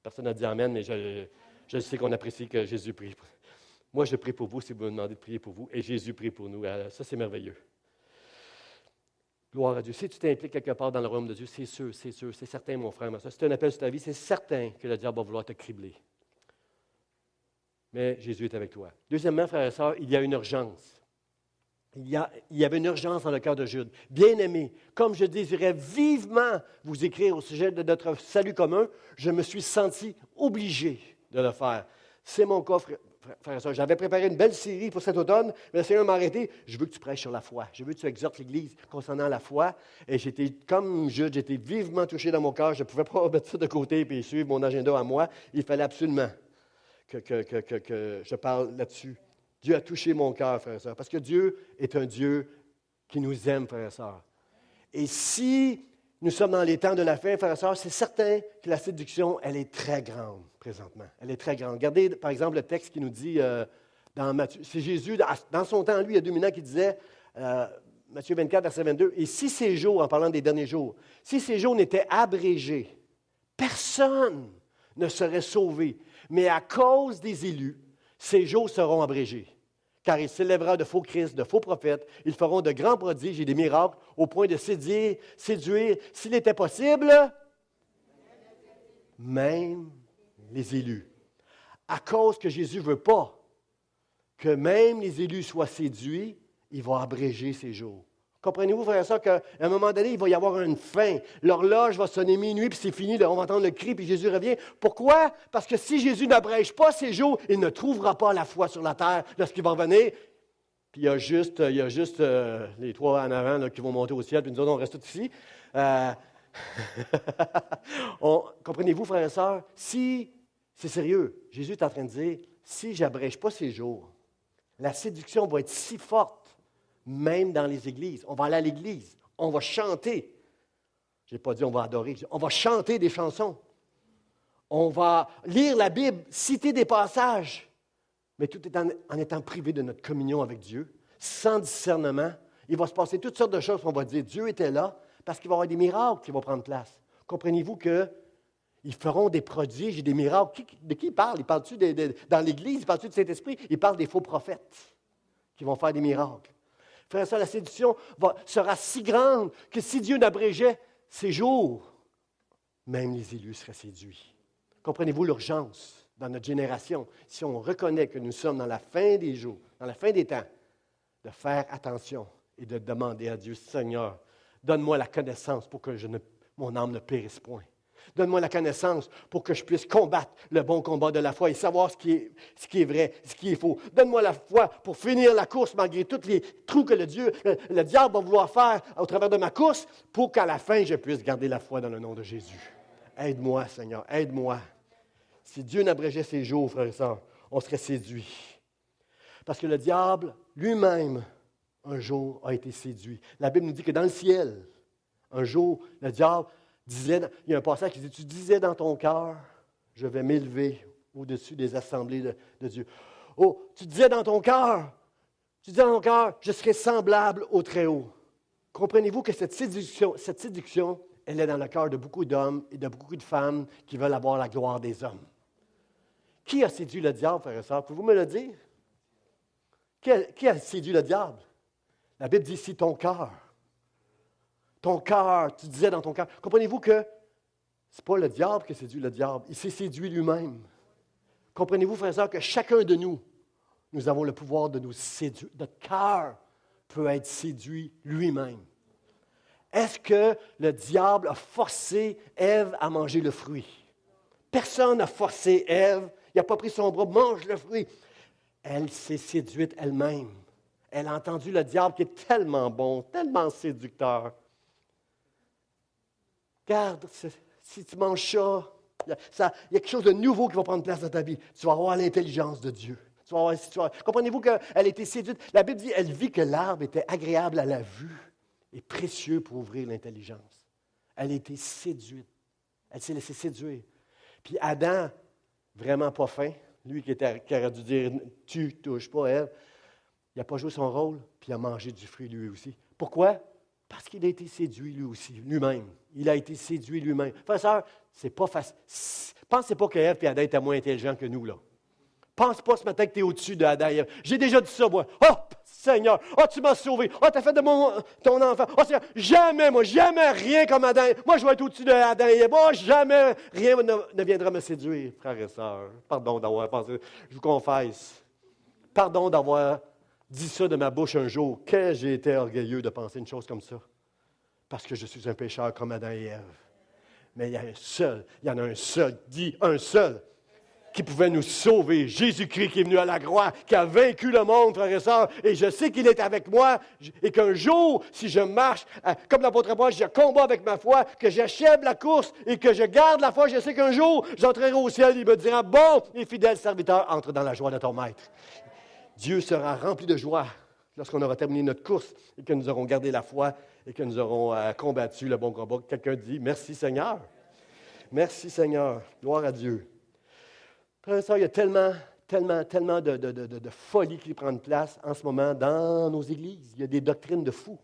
Speaker 1: Personne n'a dit amen, mais je sais qu'on apprécie que Jésus prie. Moi, je prie pour vous si vous me demandez de prier pour vous, et Jésus prie pour nous. Ça, c'est merveilleux. Gloire à Dieu. Si tu t'impliques quelque part dans le royaume de Dieu, c'est sûr, c'est certain, mon frère. Si c'est un appel sur ta vie, c'est certain que le diable va vouloir te cribler. Mais Jésus est avec toi. Deuxièmement, frères et sœurs, il y a une urgence. Il y avait une urgence dans le cœur de Jude. Bien-aimé, comme je désirais vivement vous écrire au sujet de notre salut commun, je me suis senti obligé de le faire. C'est mon cas, frère et sœur. J'avais préparé une belle série pour cet automne, mais le Seigneur m'a arrêté. Je veux que tu prêches sur la foi. Je veux que tu exhortes l'Église concernant la foi. Et j'étais, comme Jude, j'étais vivement touché dans mon cœur. Je ne pouvais pas mettre ça de côté et suivre mon agenda à moi. Il fallait absolument que je parle là-dessus. Dieu a touché mon cœur, frères et sœurs, parce que Dieu est un Dieu qui nous aime, frères et sœurs. Et si nous sommes dans les temps de la fin, frères et sœurs, c'est certain que la séduction, elle est très grande présentement. Elle est très grande. Regardez, par exemple, le texte qui nous dit dans Matthieu. C'est Jésus, dans son temps, lui, il y a 2000 ans, qui disait, Matthieu 24, verset 22, « Et si ces jours, en parlant des derniers jours, si ces jours n'étaient abrégés, personne ne serait sauvé. Mais à cause des élus, ces jours seront abrégés. » car il s'élèvera de faux Christ, de faux prophètes. Ils feront de grands prodiges et des miracles au point de séduire, s'il était possible, même les élus. À cause que Jésus ne veut pas que même les élus soient séduits, il va abréger ces jours. Comprenez-vous, frère et sœurs, qu'à un moment donné, il va y avoir une fin. L'horloge va sonner minuit, puis c'est fini, on va entendre le cri, puis Jésus revient. Pourquoi? Parce que si Jésus n'abrège pas ces jours, il ne trouvera pas la foi sur la terre lorsqu'il va revenir. Puis il y a juste les trois en avant là, qui vont monter au ciel, puis nous autres, on reste tous ici. Comprenez-vous, frères et sœurs, si, c'est sérieux, Jésus est en train de dire, si je n'abrège pas ces jours, la séduction va être si forte, même dans les églises. On va aller à l'église, on va chanter. Je n'ai pas dit on va adorer, on va chanter des chansons. On va lire la Bible, citer des passages, mais tout en étant privé de notre communion avec Dieu, sans discernement. Il va se passer toutes sortes de choses. On va dire Dieu était là parce qu'il va y avoir des miracles qui vont prendre place. Comprenez-vous qu'ils feront des prodiges et des miracles. De qui il parle? Il parle-tu dans l'Église? Il parle-tu du Saint-Esprit? Il parle des faux prophètes qui vont faire des miracles. Frère et sœurs, la séduction sera si grande que si Dieu n'abrégeait ces jours, même les élus seraient séduits. Comprenez-vous l'urgence dans notre génération, si on reconnaît que nous sommes dans la fin des jours, dans la fin des temps, de faire attention et de demander à Dieu, Seigneur, donne-moi la connaissance pour que mon âme ne périsse point. Donne-moi la connaissance pour que je puisse combattre le bon combat de la foi et savoir ce qui est vrai, ce qui est faux. Donne-moi la foi pour finir la course malgré tous les trous que le diable va vouloir faire au travers de ma course pour qu'à la fin, je puisse garder la foi dans le nom de Jésus. Aide-moi, Seigneur, aide-moi. Si Dieu n'abrégeait ces jours, frères et sœurs, on serait séduits. Parce que le diable lui-même, un jour, a été séduit. La Bible nous dit que dans le ciel, un jour, le diable disait, il y a un passage qui dit, tu disais dans ton cœur, je vais m'élever au-dessus des assemblées de Dieu. Oh, tu disais dans ton cœur, je serai semblable au Très-Haut. Comprenez-vous que cette séduction, elle est dans le cœur de beaucoup d'hommes et de beaucoup de femmes qui veulent avoir la gloire des hommes. Qui a séduit le diable, frères et sœurs? Pouvez-vous me le dire? Qui a séduit le diable? La Bible dit ici ton cœur. Ton cœur, tu disais dans ton cœur. Comprenez-vous que ce n'est pas le diable qui a séduit le diable, il s'est séduit lui-même. Comprenez-vous, frères et sœurs, que chacun de nous, nous avons le pouvoir de nous séduire. Notre cœur peut être séduit lui-même. Est-ce que le diable a forcé Ève à manger le fruit? Personne n'a forcé Ève. Il n'a pas pris son bras, mange le fruit. Elle s'est séduite elle-même. Elle a entendu le diable qui est tellement bon, tellement séducteur. Regarde, si tu manges ça, il y a quelque chose de nouveau qui va prendre place dans ta vie. Tu vas avoir l'intelligence de Dieu. Comprenez-vous qu'elle a été séduite? La Bible dit, elle vit que l'arbre était agréable à la vue et précieux pour ouvrir l'intelligence. Elle a été séduite. Elle s'est laissée séduire. Puis Adam, vraiment pas fin, lui qui aurait dû dire, tu ne touches pas Ève, il n'a pas joué son rôle, puis il a mangé du fruit lui aussi. Pourquoi? Parce qu'il a été séduit lui aussi, lui-même. Il a été séduit lui-même. Frères et sœurs, c'est pas facile. Pensez pas qu'Ève et Adam étaient moins intelligents que nous, là. Pense pas ce matin que tu es au-dessus d'Adam et Ève. J'ai déjà dit ça, moi. Oh, Seigneur, oh, tu m'as sauvé. Oh, tu as fait de ton enfant. Oh, Seigneur, jamais rien comme Adam. Moi, je vais être au-dessus d'Adam et Ève. Oh, jamais rien ne viendra me séduire, frères et sœurs. Pardon d'avoir pensé. Je vous confesse. Pardon d'avoir dit ça de ma bouche un jour. Que j'ai été orgueilleux de penser une chose comme ça. Parce que je suis un pécheur comme Adam et Ève. Mais il y en a un seul, qui pouvait nous sauver. Jésus-Christ qui est venu à la croix, qui a vaincu le monde, frères et sœurs, et je sais qu'il est avec moi, et qu'un jour, si je marche, comme l'apôtre Paul, je combat avec ma foi, que j'achève la course, et que je garde la foi, je sais qu'un jour, j'entrerai au ciel, il me dira, bon et fidèle serviteur, entre dans la joie de ton maître. Dieu sera rempli de joie lorsqu'on aura terminé notre course, et que nous aurons gardé la foi, et que nous aurons combattu le bon combat. Quelqu'un dit, merci Seigneur. Merci Seigneur. Gloire à Dieu. Frères et sœurs, il y a tellement de folie qui prend place en ce moment dans nos églises. Il y a des doctrines de fous.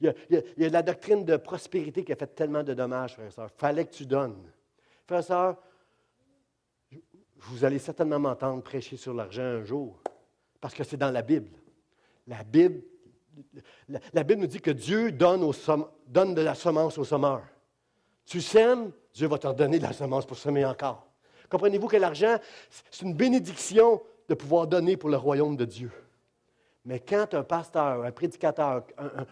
Speaker 1: Il y a la doctrine de prospérité qui a fait tellement de dommages, frères et sœurs. Il fallait que tu donnes. Frères et sœurs, vous allez certainement m'entendre prêcher sur l'argent un jour, parce que c'est dans la Bible. La Bible nous dit que Dieu donne de la semence aux semeurs. Tu sèmes, Dieu va te redonner de la semence pour semer encore. Comprenez-vous que l'argent, c'est une bénédiction de pouvoir donner pour le royaume de Dieu. Mais quand un pasteur, un prédicateur,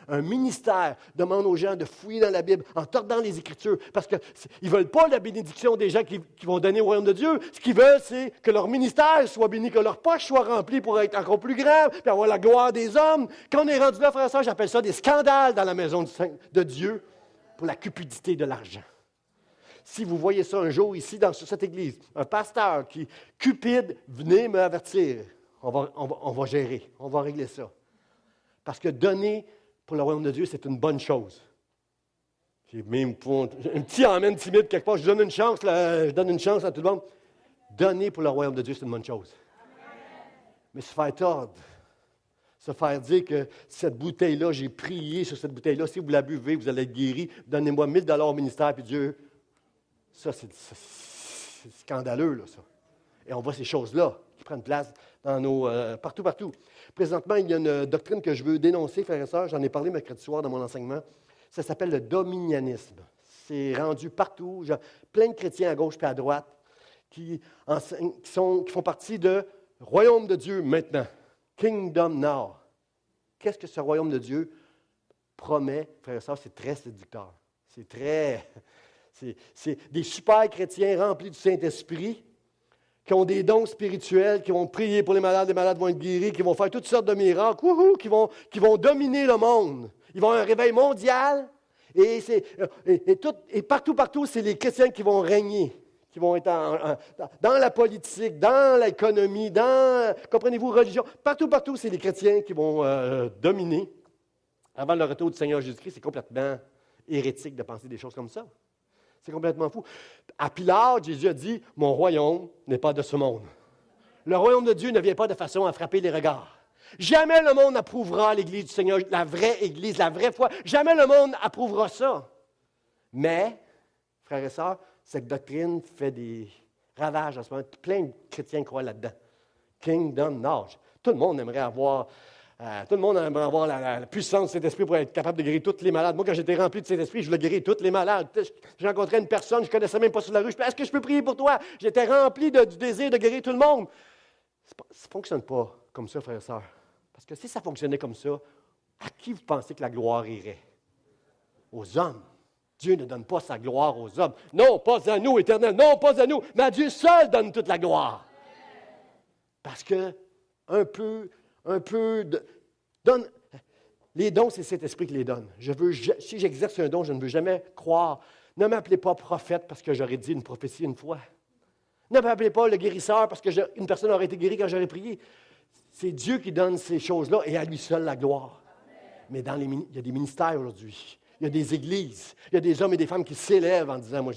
Speaker 1: un ministère demande aux gens de fouiller dans la Bible en tordant les Écritures, parce qu'ils ne veulent pas la bénédiction des gens qui vont donner au royaume de Dieu, ce qu'ils veulent, c'est que leur ministère soit béni, que leur poche soit remplie pour être encore plus grave, puis avoir la gloire des hommes. Quand on est rendu là, frères et sœurs, j'appelle ça des scandales dans la maison de Dieu pour la cupidité de l'argent. Si vous voyez ça un jour ici, sur cette église, un pasteur qui cupide, venez me avertir. On va gérer, on va régler ça. Parce que donner pour le royaume de Dieu, c'est une bonne chose. J'ai même un petit amen timide quelque part, je donne une chance à tout le monde. Donner pour le royaume de Dieu, c'est une bonne chose. Mais se faire tordre, se faire dire que cette bouteille-là, j'ai prié sur cette bouteille-là, si vous la buvez, vous allez être guéri, donnez-moi 1 000 $ au ministère, puis Dieu, ça, c'est scandaleux, là, ça. Et on voit ces choses-là qui prennent place dans nos partout. Présentement, il y a une doctrine que je veux dénoncer, frères et sœurs. J'en ai parlé mercredi soir dans mon enseignement. Ça s'appelle le dominianisme. C'est rendu partout. Plein de chrétiens à gauche et à droite qui font partie du royaume de Dieu maintenant. Kingdom now. Qu'est-ce que ce royaume de Dieu promet, frères et sœurs? C'est très séducteur. C'est des super chrétiens remplis du Saint-Esprit qui ont des dons spirituels, qui vont prier pour les malades vont être guéris, qui vont faire toutes sortes de miracles, qui vont dominer le monde. Ils vont avoir un réveil mondial, et partout, c'est les chrétiens qui vont régner, qui vont être dans la politique, dans l'économie, comprenez-vous, religion. Partout, c'est les chrétiens qui vont dominer. Avant le retour du Seigneur Jésus-Christ, c'est complètement hérétique de penser des choses comme ça. C'est complètement fou. À Pilate, Jésus a dit, « Mon royaume n'est pas de ce monde. » Le royaume de Dieu ne vient pas de façon à frapper les regards. Jamais le monde approuvera l'Église du Seigneur, la vraie Église, la vraie foi. Jamais le monde approuvera ça. Mais, frères et sœurs, cette doctrine fait des ravages en ce moment. Plein de chrétiens croient là-dedans. Kingdom knowledge. Tout le monde aimerait avoir la puissance de cet esprit pour être capable de guérir tous les malades. Moi, quand j'étais rempli de cet esprit, je voulais guérir tous les malades. J'ai rencontré une personne, je ne connaissais même pas sur la rue. Est-ce que je peux prier pour toi? J'étais rempli du désir de guérir tout le monde. Ça ne fonctionne pas comme ça, frères et sœurs. Parce que si ça fonctionnait comme ça, à qui vous pensez que la gloire irait? Aux hommes. Dieu ne donne pas sa gloire aux hommes. Non, pas à nous, Éternel. Non, pas à nous. Mais à Dieu seul donne toute la gloire. Parce que les dons, c'est cet esprit qui les donne. Si j'exerce un don, je ne veux jamais croire. Ne m'appelez pas prophète parce que j'aurais dit une prophétie une fois. Ne m'appelez pas le guérisseur parce qu'une personne aurait été guérie quand j'aurais prié. C'est Dieu qui donne ces choses-là et à lui seul la gloire. Mais il y a des ministères aujourd'hui. Il y a des églises. Il y a des hommes et des femmes qui s'élèvent en disant, moi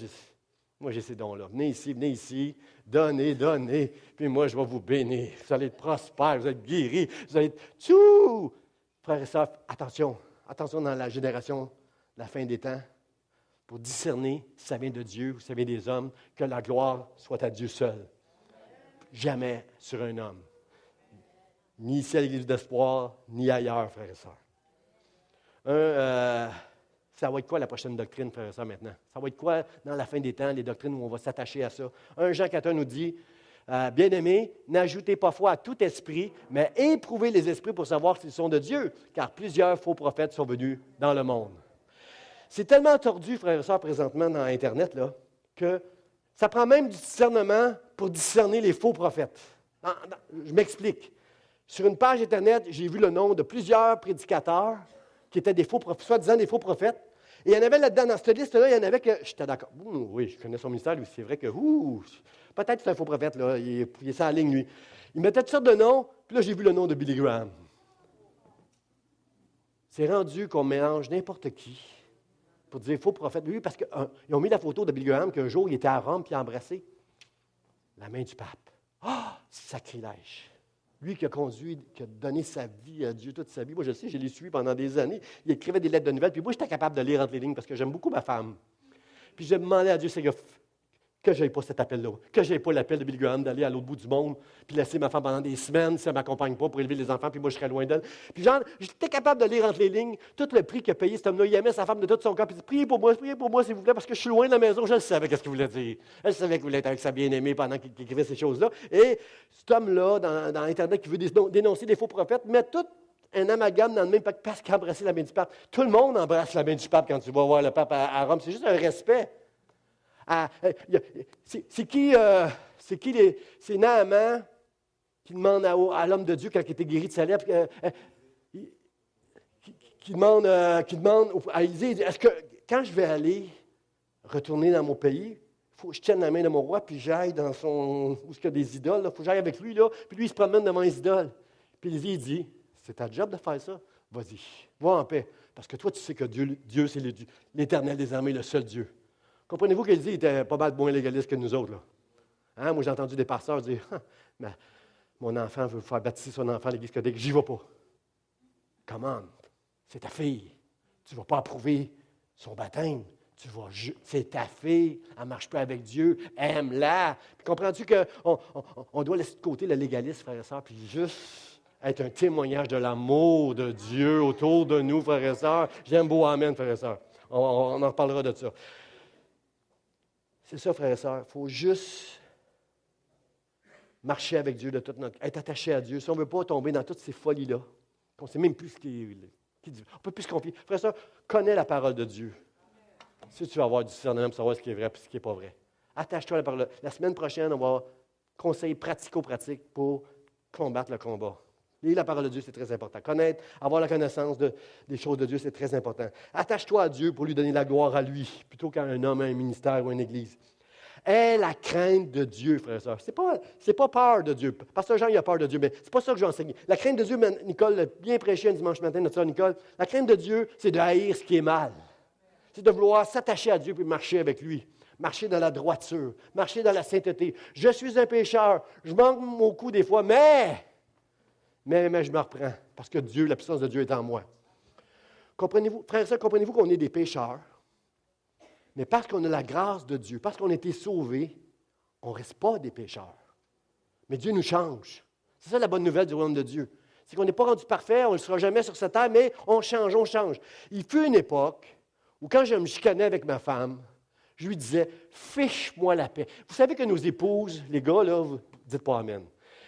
Speaker 1: j'ai ces dons-là. Venez ici, donnez, puis moi je vais vous bénir. Vous allez être prospères, vous allez être guéris, vous allez être tout. Frères et sœurs, attention dans la génération, la fin des temps, pour discerner si ça vient de Dieu ou si ça vient des hommes, que la gloire soit à Dieu seul. Jamais sur un homme. Ni ici à l'Église d'Espoir, ni ailleurs, frères et sœurs. Ça va être quoi la prochaine doctrine, frères et sœurs, maintenant? Ça va être quoi dans la fin des temps, les doctrines où on va s'attacher à ça? 1 Jean 4 nous dit, bien-aimés, n'ajoutez pas foi à tout esprit, mais éprouvez les esprits pour savoir s'ils sont de Dieu, car plusieurs faux prophètes sont venus dans le monde. C'est tellement tordu, frères et sœurs, présentement dans Internet, là, que ça prend même du discernement pour discerner les faux prophètes. Je m'explique. Sur une page Internet, j'ai vu le nom de plusieurs prédicateurs qui étaient des faux prophètes, soi-disant des faux prophètes. Et il y en avait là-dedans, dans cette liste-là, il y en avait que j'étais d'accord. Oui, je connais son ministère, lui, c'est vrai que, peut-être que c'est un faux prophète, là, il est ça en ligne, lui. Il mettait toutes sortes de noms, puis là, j'ai vu le nom de Billy Graham. C'est rendu qu'on mélange n'importe qui pour dire faux prophète. Oui, parce qu'ils ont mis la photo de Billy Graham qu'un jour, il était à Rome, puis il a embrassé la main du pape. Sacrilège! Lui qui a donné sa vie à Dieu toute sa vie. Moi, je le sais, je l'ai suivi pendant des années. Il écrivait des lettres de nouvelles. Puis moi, j'étais capable de lire entre les lignes parce que j'aime beaucoup ma femme. Puis je demandais à Dieu, Seigneur, Que je n'ai pas cet appel-là. Que je n'ai pas l'appel de Billy Graham d'aller à l'autre bout du monde, puis laisser ma femme pendant des semaines si elle ne m'accompagne pas pour élever les enfants, puis moi, je serais loin d'elle. Puis genre, j'étais capable de lire entre les lignes tout le prix qu'a payé cet homme-là. Il aimait sa femme de tout son cœur, puis il dit, priez pour moi, s'il vous plaît, parce que je suis loin de la maison. Je le savais qu'est-ce qu'il voulait dire. Elle savait qu'il voulait être avec sa bien-aimée pendant qu'il écrivait ces choses-là. Et cet homme-là, dans Internet, qui veut dénoncer des faux prophètes, met tout un amalgame dans le même pack parce qu'il a embrassé la main du pape. Tout le monde embrasse la main du pape quand tu vas voir le pape à Rome. C'est juste un respect. C'est Naaman qui demande à l'homme de Dieu, quand il était guéri de sa lèpre, qui demande à Élisée, est-ce que quand je vais aller retourner dans mon pays, il faut que je tienne la main de mon roi, puis j'aille dans son... où il y a des idoles, il faut que j'aille avec lui, là, puis lui, il se promène devant les idoles. Puis Élisée, il dit, c'est ta job de faire ça, vas-y, va en paix, parce que toi, tu sais que Dieu c'est l'Éternel des armées, le seul Dieu. Comprenez-vous qu'Élisée était pas mal moins légaliste que nous autres, là? Hein? Moi, j'ai entendu des pasteurs dire, mon enfant veut faire baptiser son enfant à l'Église catholique, j'y vais pas. Comment? C'est ta fille. Tu ne vas pas approuver son baptême. C'est ta fille. Elle ne marche pas avec Dieu. Aime-la. Puis comprends-tu qu'on doit laisser de côté le légalisme, frères et sœurs, puis juste être un témoignage de l'amour de Dieu autour de nous, frères et sœurs. J'aime beau amen, frères et sœurs. On en reparlera de ça. C'est ça, frères et sœurs. Il faut juste marcher avec Dieu, être attaché à Dieu. Si on ne veut pas tomber dans toutes ces folies-là, qu'on ne sait même plus ce qui dit. On ne peut plus se confier. Frère et sœur, connais la parole de Dieu. Si tu vas avoir du discernement pour savoir ce qui est vrai et ce qui n'est pas vrai. Attache-toi à la parole. La semaine prochaine, on va avoir conseils pratico-pratiques pour combattre le combat. Lire la parole de Dieu, c'est très important. Connaître, avoir la connaissance des choses de Dieu, c'est très important. Attache-toi à Dieu pour lui donner la gloire à lui, plutôt qu'à un homme, à un ministère ou à une église. Aie la crainte de Dieu, frères et sœurs. C'est pas peur de Dieu. Pasteur Jean, il a peur de Dieu, mais c'est pas ça que je vais enseigner. La crainte de Dieu, Nicole l'a bien prêché un dimanche matin, notre sœur Nicole. La crainte de Dieu, c'est de haïr ce qui est mal. C'est de vouloir s'attacher à Dieu et marcher avec lui. Marcher dans la droiture, marcher dans la sainteté. Je suis un pécheur, je manque mon coup des fois, mais je me reprends, parce que Dieu, la puissance de Dieu est en moi. Comprenez-vous, frères et sœurs, comprenez-vous qu'on est des pécheurs, mais parce qu'on a la grâce de Dieu, parce qu'on a été sauvés, on ne reste pas des pécheurs. Mais Dieu nous change. C'est ça la bonne nouvelle du royaume de Dieu. C'est qu'on n'est pas rendu parfait, on ne le sera jamais sur cette terre, mais on change, on change. Il fut une époque où quand je me chicanais avec ma femme, je lui disais, fiche-moi la paix. Vous savez que nos épouses, les gars, là, vous dites pas amen,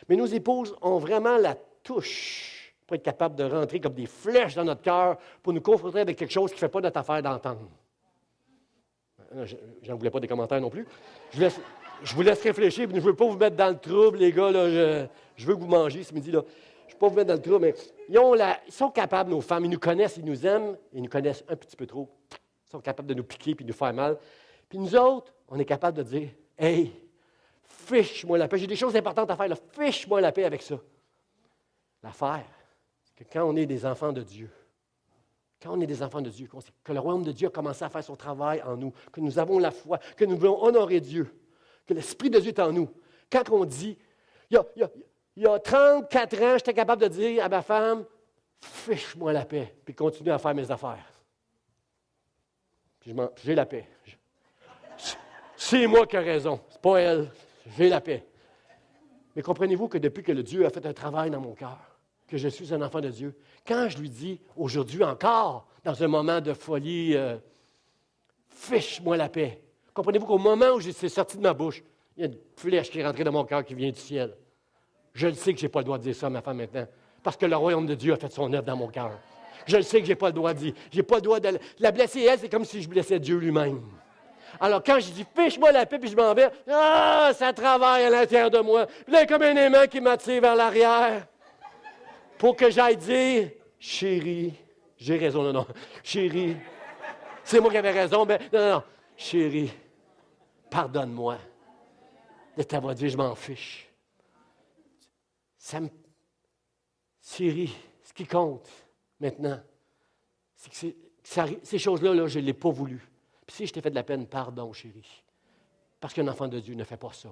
Speaker 1: mais nos épouses ont vraiment la touche pour être capables de rentrer comme des flèches dans notre cœur pour nous confronter avec quelque chose qui ne fait pas notre affaire d'entendre. J'en voulais pas des commentaires non plus. Je vous laisse réfléchir, puis je ne veux pas vous mettre dans le trouble, les gars. Là, je veux que vous mangiez ce midi. Là. Je ne veux pas vous mettre dans le trouble, mais ils sont capables, nos femmes. Ils nous connaissent, ils nous aiment. Ils nous connaissent un petit peu trop. Ils sont capables de nous piquer puis de nous faire mal. Puis nous autres, on est capables de dire, « Hey, fiche-moi la paix. J'ai des choses importantes à faire. Là. Fiche-moi la paix avec ça. » L'affaire, c'est que quand on est des enfants de Dieu, que le royaume de Dieu a commencé à faire son travail en nous, que nous avons la foi, que nous voulons honorer Dieu, que l'Esprit de Dieu est en nous. Quand on dit, il y a 34 ans, j'étais capable de dire à ma femme, fiche-moi la paix, puis continuer à faire mes affaires. Puis j'ai la paix. C'est moi qui ai raison, c'est pas elle. J'ai la paix. Mais comprenez-vous que depuis que le Dieu a fait un travail dans mon cœur, que je suis un enfant de Dieu, quand je lui dis, aujourd'hui encore, dans un moment de folie, fiche-moi la paix. Comprenez-vous qu'au moment où c'est sorti de ma bouche, il y a une flèche qui est rentrée dans mon cœur qui vient du ciel. Je le sais que je n'ai pas le droit de dire ça à ma femme maintenant, parce que le royaume de Dieu a fait son œuvre dans mon cœur. Je le sais que je n'ai pas le droit de dire. Je n'ai pas le droit de la blesser, elle, c'est comme si je blessais Dieu lui-même. Alors, quand je dis « fiche-moi la paix » puis je m'en vais, ça travaille à l'intérieur de moi. Puis là, il y a comme un aimant qui m'attire vers l'arrière pour que j'aille dire « Chérie, j'ai raison, non, chérie, c'est moi qui avais raison, mais non, chérie, pardonne-moi de t'avoir dit « je m'en fiche ». Chérie, ce qui compte maintenant, c'est que ces choses-là, là, je ne l'ai pas voulu. Puis si je t'ai fait de la peine, pardon, chérie. Parce qu'un enfant de Dieu ne fait pas ça.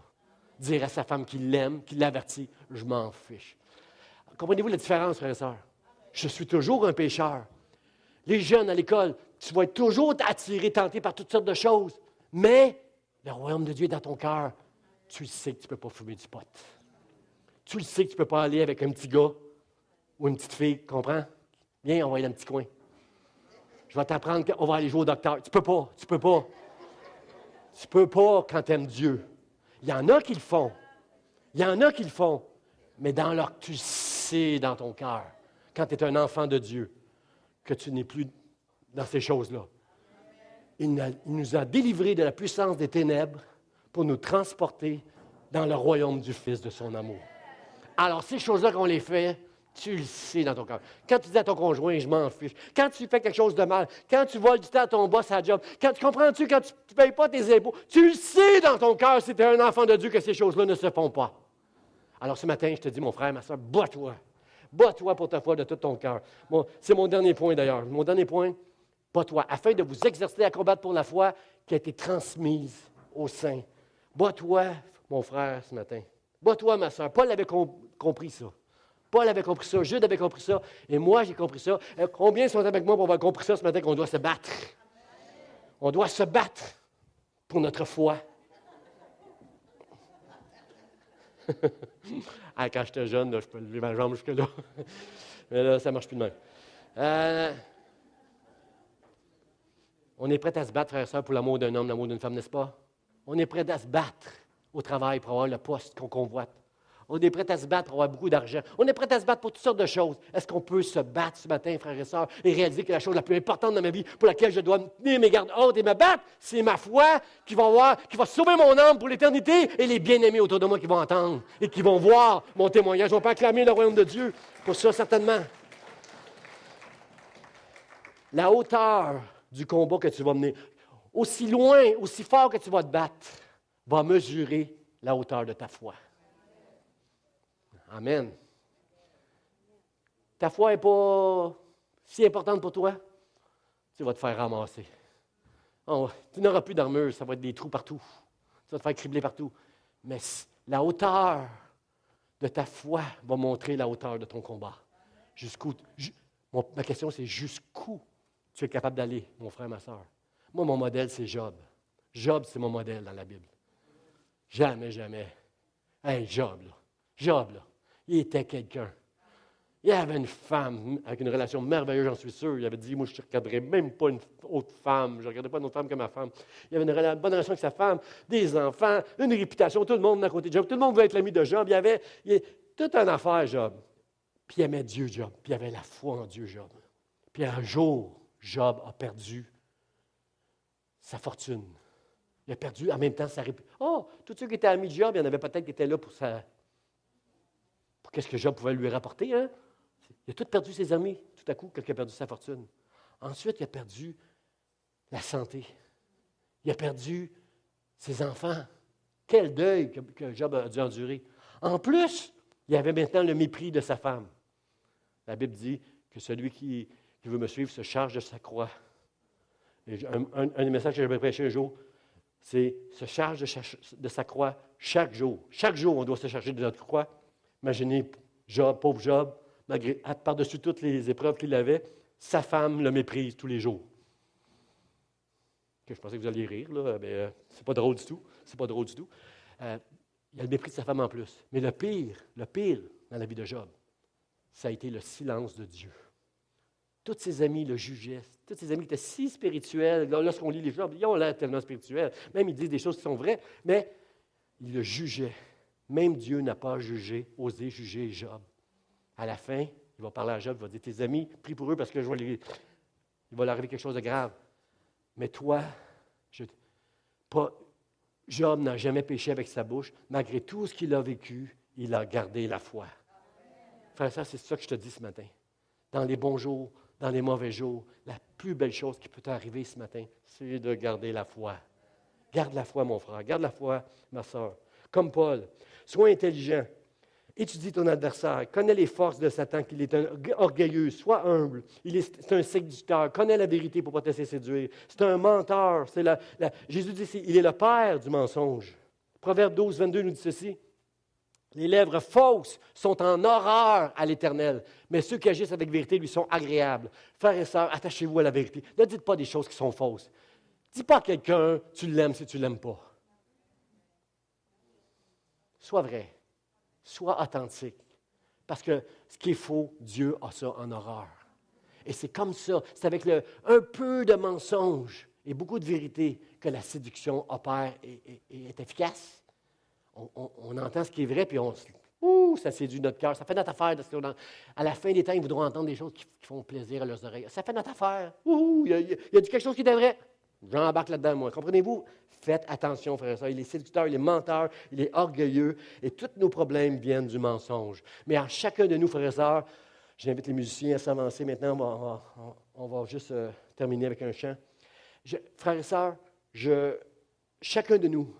Speaker 1: Dire à sa femme qu'il l'aime, qu'il l'avertit, je m'en fiche. Comprenez-vous la différence, frères et sœurs? Je suis toujours un pécheur. Les jeunes à l'école, tu vas être toujours attiré, tenté par toutes sortes de choses. Mais Le royaume de Dieu est dans ton cœur. Tu le sais que tu ne peux pas fumer du pot. Tu le sais que tu ne peux pas aller avec un petit gars ou une petite fille, comprends? Viens, on va aller dans un petit coin. Je vais t'apprendre qu'on va aller jouer au docteur. Tu ne peux pas, tu ne peux pas. Tu ne peux pas quand tu aimes Dieu. Il y en a qui le font. Il y en a qui le font. Mais dans leur, tu sais dans ton cœur, quand tu es un enfant de Dieu, que tu n'es plus dans ces choses-là. Il nous a délivrés de la puissance des ténèbres pour nous transporter dans le royaume du Fils de son amour. Alors, ces choses-là qu'on les fait, tu le sais dans ton cœur. Quand tu dis à ton conjoint, je m'en fiche. Quand tu fais quelque chose de mal, quand tu voles du temps à ton boss à la job, quand tu comprends-tu, quand tu ne payes pas tes impôts, tu le sais dans ton cœur, si tu es un enfant de Dieu, que ces choses-là ne se font pas. Alors, ce matin, je te dis, mon frère, ma soeur, bats-toi. Bats-toi pour ta foi de tout ton cœur. Bon, c'est mon dernier point, d'ailleurs. Mon dernier point, bats-toi, afin de vous exercer à combattre pour la foi qui a été transmise aux saints. Bats-toi, mon frère, ce matin. Bats-toi, ma soeur. Paul avait compris ça. Paul avait compris ça, Jude avait compris ça, et moi, j'ai compris ça. Combien sont avec moi pour avoir compris ça ce matin qu'on doit se battre? On doit se battre pour notre foi. Ah, quand j'étais jeune, là, je peux lever ma jambe jusque-là. Mais là, ça ne marche plus de même. On est prêt à se battre, frères et sœurs, pour l'amour d'un homme, l'amour d'une femme, n'est-ce pas? On est prêt à se battre au travail pour avoir le poste qu'on convoite. On est prêt à se battre pour avoir beaucoup d'argent. On est prêt à se battre pour toutes sortes de choses. Est-ce qu'on peut se battre ce matin, frères et sœurs, et réaliser que la chose la plus importante dans ma vie, pour laquelle je dois tenir mes gardes hautes et me battre, c'est ma foi qui va sauver mon âme pour l'éternité, et les bien-aimés autour de moi qui vont entendre et qui vont voir mon témoignage. On peut acclamer le royaume de Dieu pour ça, certainement. La hauteur du combat que tu vas mener, aussi loin, aussi fort que tu vas te battre, va mesurer la hauteur de ta foi. Amen. Ta foi n'est pas si importante pour toi, tu vas te faire ramasser. Tu n'auras plus d'armure, ça va être des trous partout. Tu vas te faire cribler partout. Mais la hauteur de ta foi va montrer la hauteur de ton combat. Ma question, c'est jusqu'où tu es capable d'aller, mon frère, ma soeur. Moi, mon modèle, c'est Job. Job, c'est mon modèle dans la Bible. Jamais, jamais. Hey, Job, là. Il était quelqu'un. Il avait une femme avec une relation merveilleuse, j'en suis sûr. Il avait dit, moi, je ne regarderais même pas une autre femme. Je ne regardais pas une autre femme que ma femme. Il avait une bonne relation avec sa femme, des enfants, une réputation. Tout le monde à côté de Job. Tout le monde voulait être l'ami de Job. Il y avait toute une affaire, Job. Puis il aimait Dieu, Job. Puis il avait la foi en Dieu, Job. Puis un jour, Job a perdu sa fortune. Il a perdu en même temps sa réputation. Oh, tous ceux qui étaient amis de Job, il y en avait peut-être qui étaient là pour qu'est-ce que Job pouvait lui rapporter, hein? Il a tout perdu ses amis, tout à coup, quand il a perdu sa fortune. Ensuite, il a perdu la santé. Il a perdu ses enfants. Quel deuil que Job a dû endurer. En plus, il avait maintenant le mépris de sa femme. La Bible dit que celui qui veut me suivre se charge de sa croix. Et un des messages que j'avais prêché un jour, c'est se charge de sa croix chaque jour. Chaque jour, on doit se charger de notre croix. Imaginez Job, pauvre Job, par-dessus toutes les épreuves qu'il avait, sa femme le méprise tous les jours. Je pensais que vous alliez rire, là, mais c'est pas drôle du tout. C'est pas drôle du tout. Il y a le mépris de sa femme en plus. Mais le pire dans la vie de Job, ça a été le silence de Dieu. Tous ses amis le jugeaient. Tous ses amis étaient si spirituels. Lorsqu'on lit les Job, ils ont l'air tellement spirituels. Même ils disent des choses qui sont vraies, mais ils le jugeaient. Même Dieu n'a pas osé juger Job. À la fin, il va parler à Job, il va dire, tes amis, prie pour eux parce que il va leur arriver quelque chose de grave. Mais toi, Job n'a jamais péché avec sa bouche. Malgré tout ce qu'il a vécu, il a gardé la foi. Frère, ça, c'est ça que je te dis ce matin. Dans les bons jours, dans les mauvais jours, la plus belle chose qui peut t'arriver ce matin, c'est de garder la foi. Garde la foi, mon frère. Garde la foi, ma soeur. Comme Paul, sois intelligent, étudie ton adversaire, connais les forces de Satan, qu'il est orgueilleux, sois humble, c'est un séducteur, connais la vérité pour ne pas te laisser séduire, c'est un menteur, Jésus dit, il est le père du mensonge. Proverbe 12, 22 nous dit ceci, les lèvres fausses sont en horreur à l'Éternel, mais ceux qui agissent avec vérité lui sont agréables. Frères et sœurs, attachez-vous à la vérité, ne dites pas des choses qui sont fausses. Dis pas à quelqu'un, tu l'aimes si tu ne l'aimes pas. sois vrai, sois authentique. Parce que ce qui est faux, Dieu a ça en horreur. Et c'est comme ça, c'est avec un peu de mensonge et beaucoup de vérité que la séduction opère et est efficace. On entend ce qui est vrai, puis ça séduit notre cœur. Ça fait notre affaire. À la fin des temps, ils voudront entendre des choses qui font plaisir à leurs oreilles. Ça fait notre affaire. Il y a quelque chose qui est vrai. J'embarque là-dedans, moi. Comprenez-vous? Faites attention, frères et sœurs. Il est séducteur, il est menteur, il est orgueilleux, et tous nos problèmes viennent du mensonge. Mais à chacun de nous, frères et sœurs, j'invite les musiciens à s'avancer maintenant. On va juste terminer avec un chant. Frères et sœurs, chacun de nous,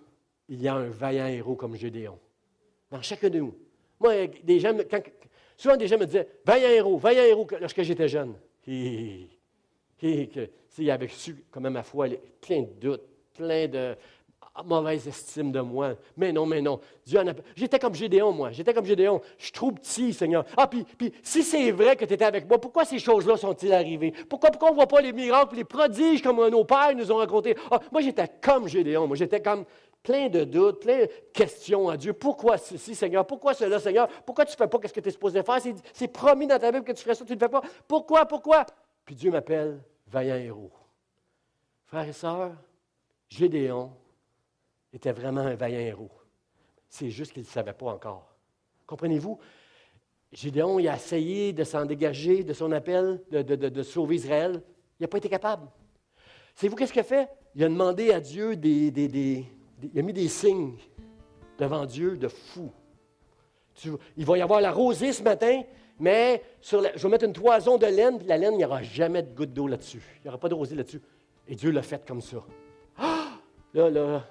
Speaker 1: il y a un vaillant héros comme Gédéon. Dans chacun de nous. Moi, souvent des gens me disaient « vaillant héros » lorsque j'étais jeune. S'il avait su comment ma foi, plein de doutes, plein de mauvaise estime de moi. Mais non. J'étais comme Gédéon, moi. Je suis trop petit, Seigneur. Puis si c'est vrai que tu étais avec moi, pourquoi ces choses-là sont-ils arrivées? Pourquoi on ne voit pas les miracles, les prodiges comme nos pères nous ont racontés? Moi, j'étais comme Gédéon. Moi, j'étais comme plein de doutes, plein de questions à Dieu. Pourquoi ceci, Seigneur? Pourquoi cela, Seigneur? Pourquoi tu ne fais pas ce que tu es supposé faire? C'est promis dans ta Bible que tu ferais ça, tu ne le fais pas. Pourquoi? Puis Dieu m'appelle vaillant héros. Frères et sœurs, Gédéon était vraiment un vaillant héros. C'est juste qu'il ne le savait pas encore. Comprenez-vous? Gédéon, il a essayé de s'en dégager de son appel de sauver Israël. Il n'a pas été capable. Savez-vous qu'est-ce qu'il a fait? Il a demandé à Dieu il a mis des signes devant Dieu de fou. Il va y avoir la rosée ce matin, mais je vais mettre une toison de laine, puis la laine, il n'y aura jamais de goutte d'eau là-dessus. Il n'y aura pas de rosée là-dessus. Et Dieu l'a fait comme ça. Là,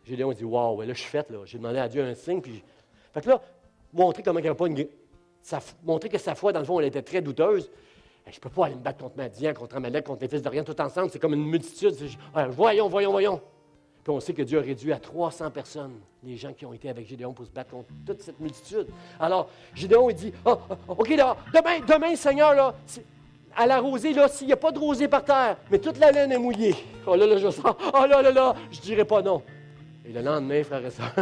Speaker 1: Gédéon dit « Wow, là, je suis fait, là. » J'ai demandé à Dieu un signe, puis... Fait que là, montrer comment il n'y avait pas montrer que sa foi, dans le fond, elle était très douteuse. Je ne peux pas aller me battre contre Madian, contre Amalek, contre les fils de rien, tout ensemble. C'est comme une multitude. Voyons. Puis on sait que Dieu a réduit à 300 personnes les gens qui ont été avec Gédéon pour se battre contre toute cette multitude. Alors, Gédéon, il dit, OK, là, demain, Seigneur, là, à la rosée, là, s'il n'y a pas de rosée par terre, mais toute la laine est mouillée. Je sens, je ne dirai pas non. Et le lendemain, frère et sœur,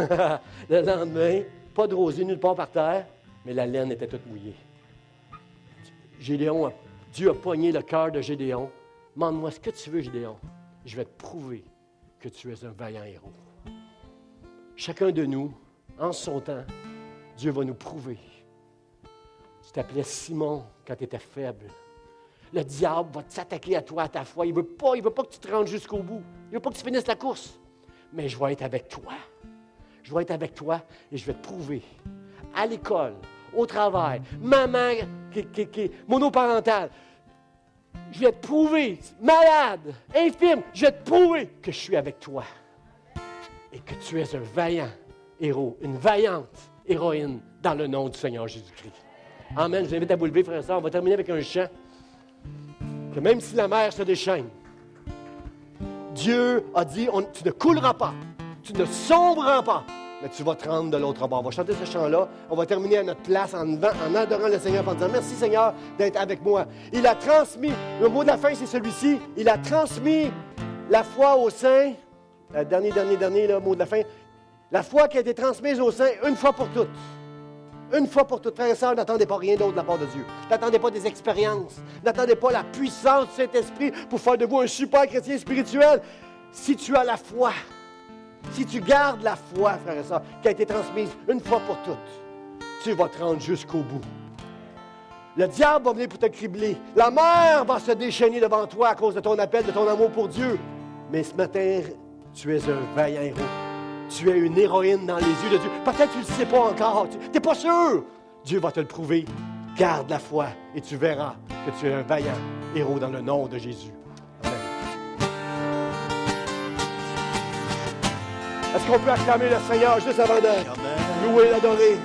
Speaker 1: pas de rosée nulle part par terre, mais la laine était toute mouillée. Dieu a pogné le cœur de Gédéon. Demande-moi ce que tu veux, Gédéon. Je vais te prouver que tu es un vaillant héros. Chacun de nous, en son temps, Dieu va nous prouver. Tu t'appelais Simon quand tu étais faible. Le diable va s'attaquer à toi, à ta foi. Il ne veut pas que tu te rendes jusqu'au bout. Il ne veut pas que tu finisses la course. Mais je vais être avec toi. Je vais être avec toi et je vais te prouver. À l'école, au travail, maman qui est monoparentale, je vais te prouver, malade, infirme, je vais te prouver que je suis avec toi. Et que tu es un vaillant héros, une vaillante héroïne dans le nom du Seigneur Jésus-Christ. Amen. Je vous invite à vous lever, frères et sœurs. On va terminer avec un chant. Que même si la mer se déchaîne, Dieu a dit, tu ne couleras pas, tu ne sombreras pas, mais tu vas te rendre de l'autre bord. On va chanter ce chant-là. On va terminer à notre place en adorant le Seigneur, en disant, merci Seigneur d'être avec moi. Il a transmis, le mot de la fin, c'est celui-ci, il a transmis la foi aux saints, le dernier, le mot de la fin, la foi qui a été transmise aux saints une fois pour toutes. Une fois pour toutes, frères et sœurs, n'attendez pas rien d'autre de la part de Dieu. N'attendez pas des expériences. N'attendez pas la puissance du Saint-Esprit pour faire de vous un super chrétien spirituel. Si tu as la foi, si tu gardes la foi, frères et sœurs, qui a été transmise une fois pour toutes, tu vas te rendre jusqu'au bout. Le diable va venir pour te cribler. La mer va se déchaîner devant toi à cause de ton appel, de ton amour pour Dieu. Mais ce matin, tu es un vaillant héros. Tu es une héroïne dans les yeux de Dieu. Peut-être que tu ne le sais pas encore. Tu n'es pas sûr. Dieu va te le prouver. Garde la foi et tu verras que tu es un vaillant héros dans le nom de Jésus. Amen. Est-ce qu'on peut acclamer le Seigneur juste avant de louer et l'adorer?